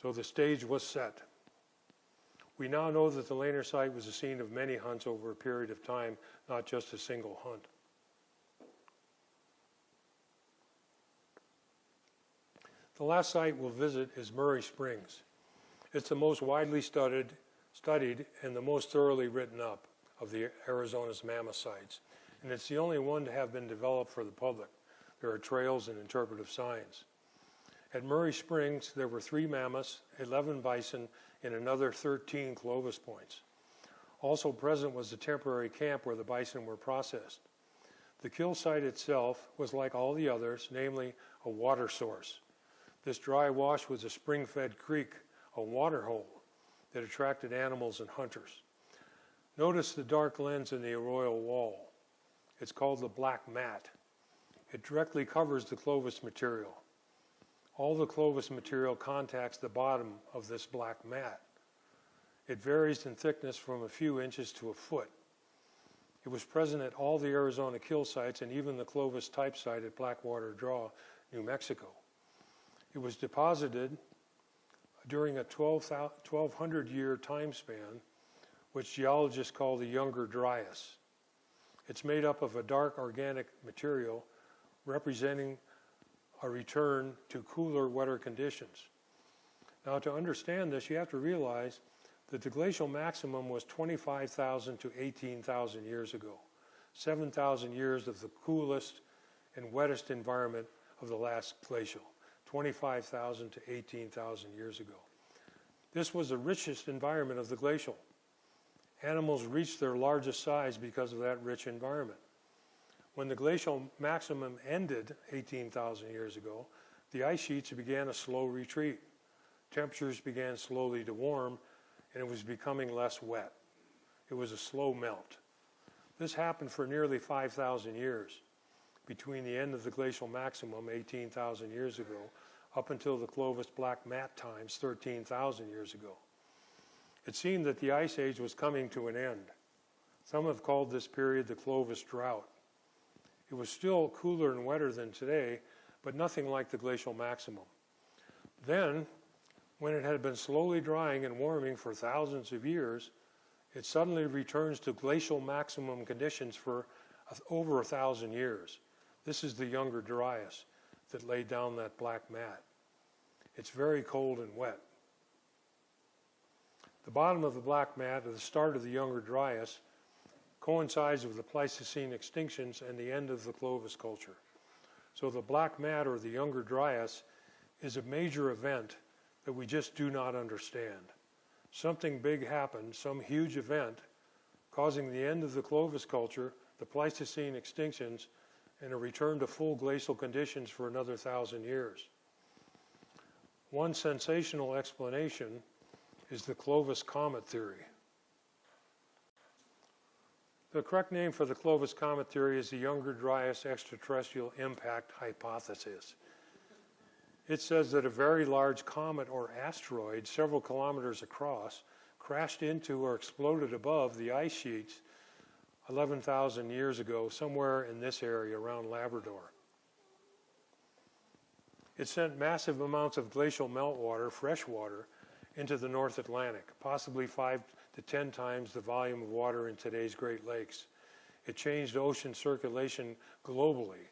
So the stage was set. We now know that the Laner site was the scene of many hunts over a period of time, not just a single hunt. The last site we'll visit is Murray Springs. It's the most widely studied and the most thoroughly written up of the Arizona's mammoth sites, and it's the only one to have been developed for the public. There are trails and interpretive signs. At Murray Springs, there were 3 mammoths, 11 bison, and another 13 Clovis points. Also present was the temporary camp where the bison were processed. The kill site itself was like all the others, namely a water source. This dry wash was a spring-fed creek, a water hole that attracted animals and hunters. Notice the dark lens in the arroyal wall. It's called the black mat. It directly covers the Clovis material. All the Clovis material contacts the bottom of this black mat. It varies in thickness from a few inches to a foot. It was present at all the Arizona kill sites and even the Clovis type site at Blackwater Draw, New Mexico. It was deposited during a 1,200-year time span, which geologists call the Younger Dryas. It's made up of a dark organic material representing a return to cooler, wetter conditions. Now, to understand this, you have to realize that the glacial maximum was 25,000 to 18,000 years ago, 7,000 years of the coolest and wettest environment of the last glacial, 25,000 to 18,000 years ago. This was the richest environment of the glacial. Animals reached their largest size because of that rich environment. When the glacial maximum ended 18,000 years ago, the ice sheets began a slow retreat. Temperatures began slowly to warm, and it was becoming less wet. It was a slow melt. This happened for nearly 5,000 years, between the end of the glacial maximum 18,000 years ago up until the Clovis black mat times 13,000 years ago. It seemed that the Ice Age was coming to an end. Some have called this period the Clovis drought. It was still cooler and wetter than today, but nothing like the glacial maximum. Then, when it had been slowly drying and warming for thousands of years, it suddenly returns to glacial maximum conditions for over 1,000 years. This is the Younger Dryas that laid down that black mat. It's very cold and wet. The bottom of the black mat at the start of the Younger Dryas coincides with the Pleistocene extinctions and the end of the Clovis culture. So the black mat, or the Younger Dryas, is a major event that we just do not understand. Something big happened, some huge event, causing the end of the Clovis culture, the Pleistocene extinctions, and a return to full glacial conditions for another 1,000 years. One sensational explanation is the Clovis comet theory. The correct name for the Clovis comet theory is the Younger Dryas extraterrestrial impact hypothesis. It says that a very large comet or asteroid several kilometers across crashed into or exploded above the ice sheets 11,000 years ago, somewhere in this area around Labrador. It sent massive amounts of glacial meltwater, fresh water, into the North Atlantic, possibly 5 to 10 times the volume of water in today's Great Lakes. It changed ocean circulation globally.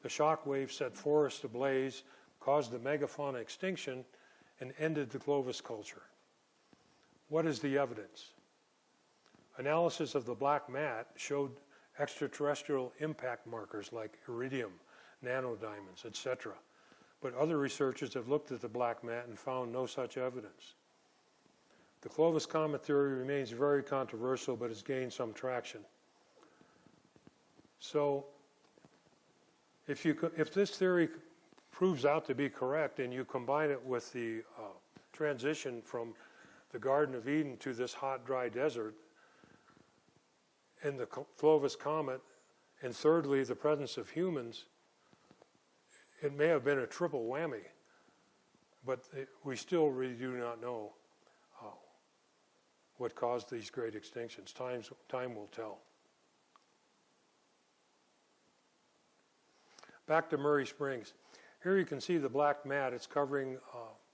The shock wave set forests ablaze, caused the megafauna extinction, and ended the Clovis culture. What is the evidence? Analysis of the black mat showed extraterrestrial impact markers like iridium, nanodiamonds, etc. But other researchers have looked at the black mat and found no such evidence. The Clovis comet theory remains very controversial, but has gained some traction. So, if this theory proves out to be correct and you combine it with the transition from the Garden of Eden to this hot, dry desert, and the Clovis comet, and thirdly, the presence of humans, it may have been a triple whammy, but we still really do not know what caused these great extinctions. Time will tell. Back to Murray Springs. Here you can see the black mat. It's covering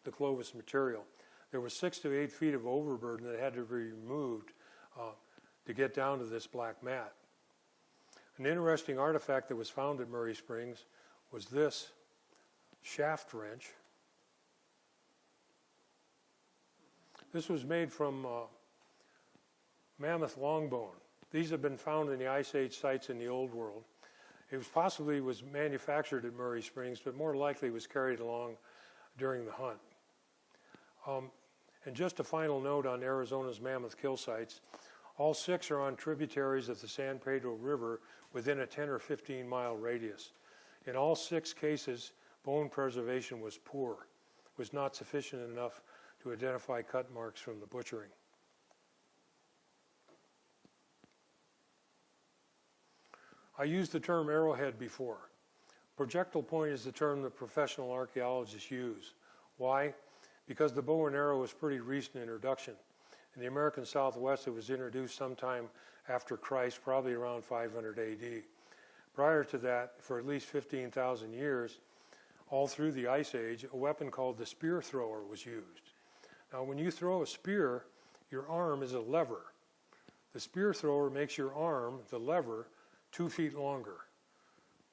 the Clovis material. There was 6 to 8 feet of overburden that had to be removed to get down to this black mat. An interesting artifact that was found at Murray Springs was this shaft wrench. This was made from mammoth long bone. These have been found in the Ice Age sites in the Old World. It was possibly manufactured at Murray Springs, but more likely was carried along during the hunt. And just a final note on Arizona's mammoth kill sites. All 6 are on tributaries of the San Pedro River within a 10 or 15 mile radius. In all 6 cases, bone preservation was poor, was not sufficient enough to identify cut marks from the butchering. I used the term arrowhead before. Projectile point is the term that professional archaeologists use. Why? Because the bow and arrow is a pretty recent introduction. In the American Southwest, it was introduced sometime after Christ, probably around 500 AD. Prior to that, for at least 15,000 years, all through the Ice Age, a weapon called the spear thrower was used. Now, when you throw a spear, your arm is a lever. The spear thrower makes your arm, the lever, 2 feet longer,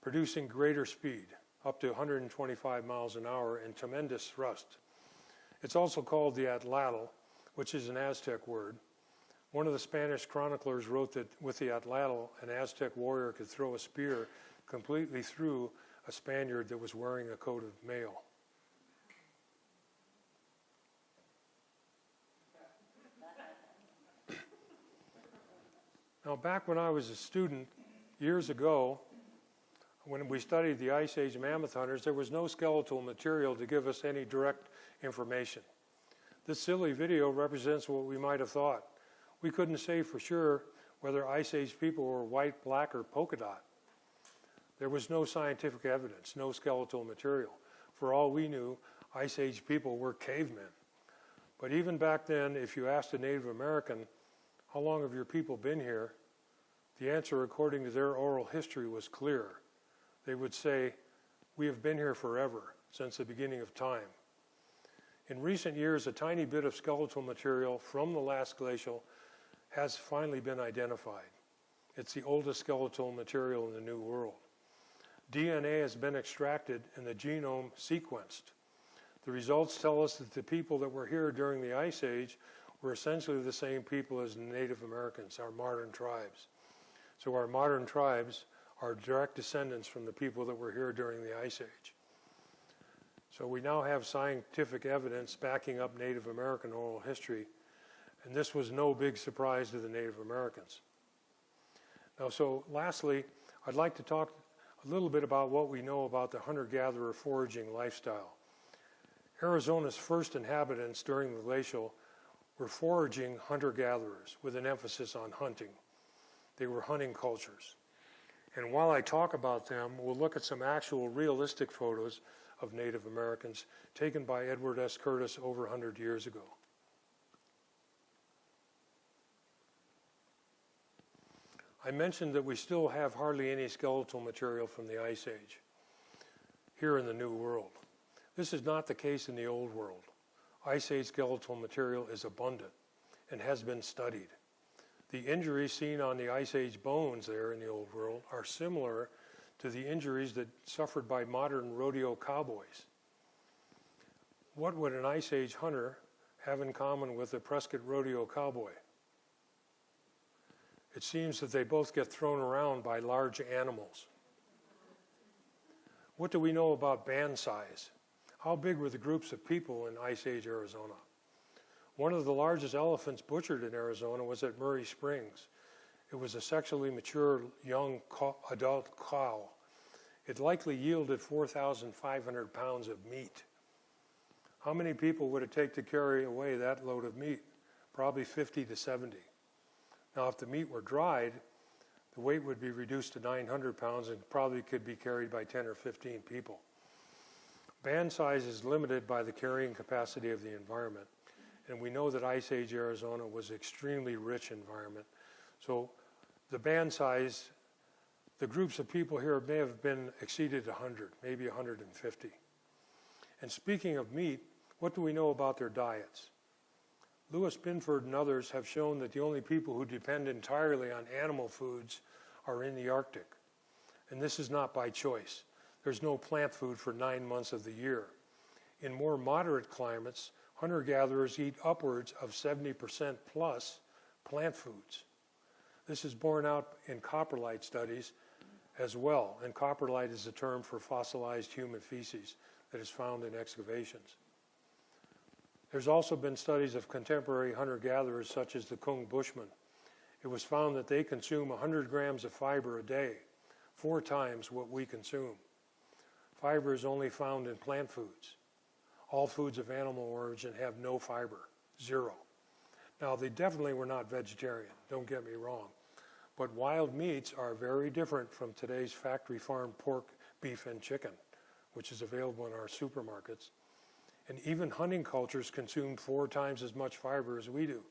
producing greater speed, up to 125 miles an hour, and tremendous thrust. It's also called the atlatl, which is an Aztec word. One of the Spanish chroniclers wrote that with the atlatl, an Aztec warrior could throw a spear completely through a Spaniard that was wearing a coat of mail. Now, back when I was a student, years ago, when we studied the Ice Age mammoth hunters, there was no skeletal material to give us any direct information. This silly video represents what we might have thought. We couldn't say for sure whether Ice Age people were white, black, or polka dot. There was no scientific evidence, no skeletal material. For all we knew, Ice Age people were cavemen. But even back then, if you asked a Native American, how long have your people been here? The answer, according to their oral history, was clear. They would say, we have been here forever, since the beginning of time. In recent years, a tiny bit of skeletal material from the last glacial has finally been identified. It's the oldest skeletal material in the New World. DNA has been extracted and the genome sequenced. The results tell us that the people that were here during the Ice Age were essentially the same people as the Native Americans, our modern tribes. So our modern tribes are direct descendants from the people that were here during the Ice Age. So we now have scientific evidence backing up Native American oral history, and this was no big surprise to the Native Americans. Now, so lastly, I'd like to talk a little bit about what we know about the hunter-gatherer foraging lifestyle. Arizona's first inhabitants during the glacial were foraging hunter-gatherers with an emphasis on hunting. They were hunting cultures. And while I talk about them, we'll look at some actual realistic photos of Native Americans taken by Edward S. Curtis over 100 years ago. I mentioned that we still have hardly any skeletal material from the Ice Age here in the New World. This is not the case in the Old World. Ice Age skeletal material is abundant and has been studied. The injuries seen on the Ice Age bones there in the Old World are similar to the injuries that suffered by modern rodeo cowboys. What would an Ice Age hunter have in common with a Prescott rodeo cowboy? It seems that they both get thrown around by large animals. What do we know about band size? How big were the groups of people in Ice Age Arizona? One of the largest elephants butchered in Arizona was at Murray Springs. It was a sexually mature young adult cow. It likely yielded 4,500 pounds of meat. How many people would it take to carry away that load of meat? Probably 50 to 70. Now, if the meat were dried, the weight would be reduced to 900 pounds and probably could be carried by 10 or 15 people. Band size is limited by the carrying capacity of the environment. And we know that Ice Age Arizona was an extremely rich environment. So the band size, the groups of people here may have been exceeded 100, maybe 150. And speaking of meat, what do we know about their diets? Lewis Binford and others have shown that the only people who depend entirely on animal foods are in the Arctic. And this is not by choice. There's no plant food for 9 months of the year. In more moderate climates, hunter-gatherers eat upwards of 70% plus plant foods. This is borne out in coprolite studies as well, and coprolite is a term for fossilized human feces that is found in excavations. There's also been studies of contemporary hunter-gatherers such as the Kung Bushmen. It was found that they consume 100 grams of fiber a day, 4 times what we consume. Fiber is only found in plant foods. All foods of animal origin have no fiber, 0. Now, they definitely were not vegetarian, don't get me wrong. But wild meats are very different from today's factory farmed pork, beef, and chicken, which is available in our supermarkets. And even hunting cultures consume 4 times as much fiber as we do.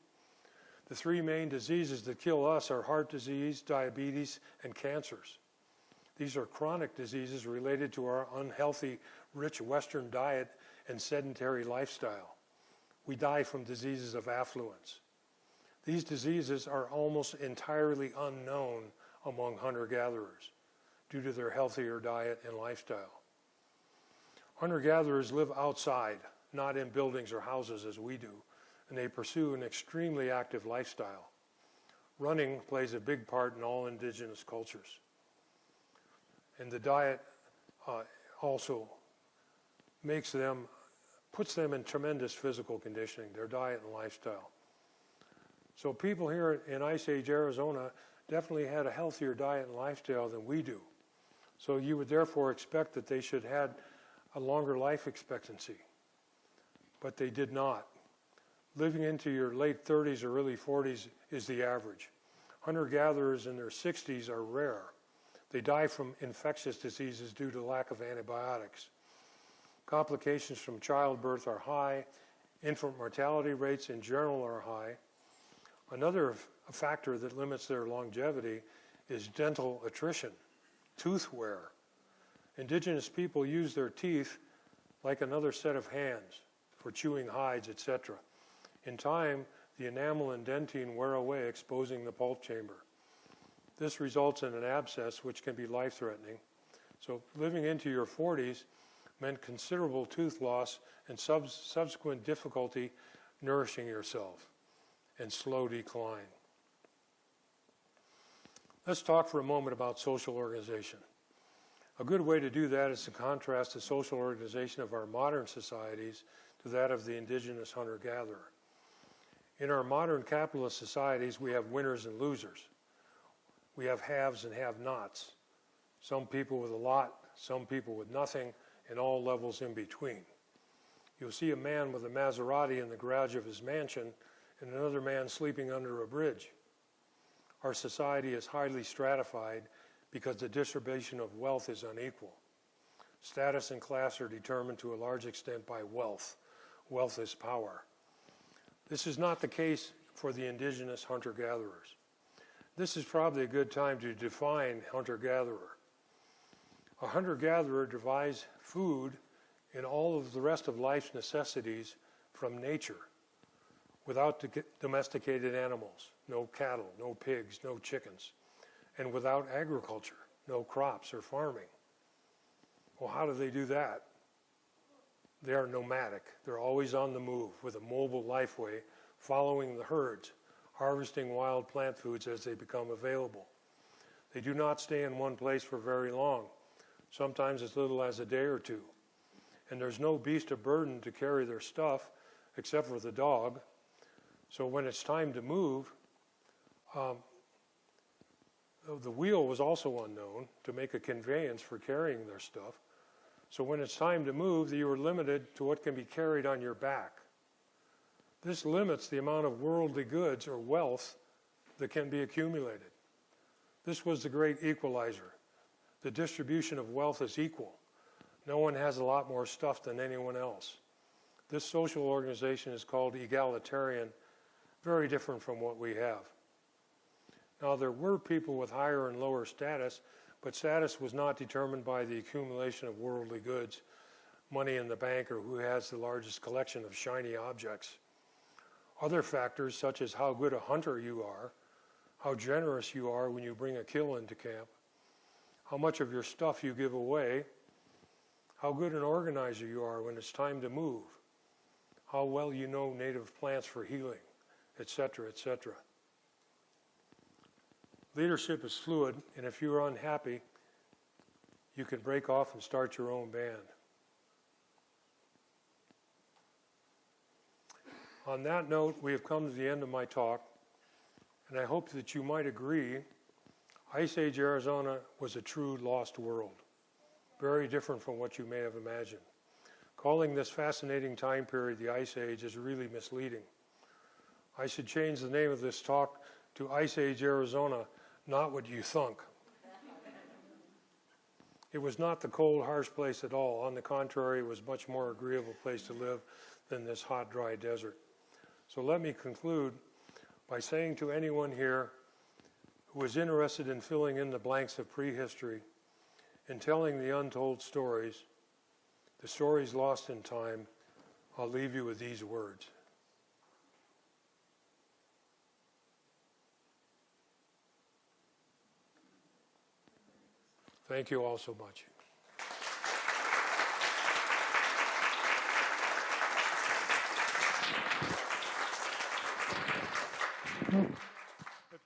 The 3 main diseases that kill us are heart disease, diabetes, and cancers. These are chronic diseases related to our unhealthy, rich Western diet and sedentary lifestyle. We die from diseases of affluence. These diseases are almost entirely unknown among hunter-gatherers due to their healthier diet and lifestyle. Hunter-gatherers live outside, not in buildings or houses as we do, and they pursue an extremely active lifestyle. Running plays a big part in all indigenous cultures. And the diet also puts them in tremendous physical conditioning, their diet and lifestyle. So people here in Ice Age Arizona definitely had a healthier diet and lifestyle than we do. So you would therefore expect that they should have a longer life expectancy. But they did not. Living into your late 30s or early 40s is the average. Hunter-gatherers in their 60s are rare. They die from infectious diseases due to lack of antibiotics. Complications from childbirth are high. Infant mortality rates in general are high. Another factor that limits their longevity is dental attrition, tooth wear. Indigenous people use their teeth like another set of hands for chewing hides, etc. In time, the enamel and dentine wear away, exposing the pulp chamber. This results in an abscess, which can be life-threatening. So living into your 40s meant considerable tooth loss and subsequent difficulty nourishing yourself and slow decline. Let's talk for a moment about social organization. A good way to do that is to contrast the social organization of our modern societies to that of the indigenous hunter-gatherer. In our modern capitalist societies, we have winners and losers. We have haves and have-nots. Some people with a lot, some people with nothing, and all levels in between. You'll see a man with a Maserati in the garage of his mansion and another man sleeping under a bridge. Our society is highly stratified because the distribution of wealth is unequal. Status and class are determined to a large extent by wealth. Wealth is power. This is not the case for the indigenous hunter-gatherers. This is probably a good time to define hunter-gatherer. A hunter-gatherer derives food and all of the rest of life's necessities from nature, without domesticated animals, no cattle, no pigs, no chickens, and without agriculture, no crops or farming. Well, how do they do that? They are nomadic. They're always on the move with a mobile lifeway, following the herds, harvesting wild plant foods as they become available. They do not stay in one place for very long, sometimes as little as a day or two. And there's no beast of burden to carry their stuff except for the dog. So when it's time to move, the wheel was also unknown to make a conveyance for carrying their stuff. So when it's time to move, you are limited to what can be carried on your back. This limits the amount of worldly goods or wealth that can be accumulated. This was the great equalizer. The distribution of wealth is equal. No one has a lot more stuff than anyone else. This social organization is called egalitarian, very different from what we have. Now, there were people with higher and lower status, but status was not determined by the accumulation of worldly goods, money in the bank, or who has the largest collection of shiny objects. Other factors, such as how good a hunter you are, how generous you are when you bring a kill into camp, how much of your stuff you give away, how good an organizer you are when it's time to move, how well you know native plants for healing, etc., etc. Leadership is fluid, and if you're unhappy, you can break off and start your own band. On that note, we have come to the end of my talk, and I hope that you might agree Ice Age Arizona was a true lost world, very different from what you may have imagined. Calling this fascinating time period the Ice Age is really misleading. I should change the name of this talk to Ice Age Arizona, Not What You Thunk. It was not the cold, harsh place at all. On the contrary, it was a much more agreeable place to live than this hot, dry desert. So let me conclude by saying to anyone here who is interested in filling in the blanks of prehistory and telling the untold stories, the stories lost in time, I'll leave you with these words. Thank you all so much.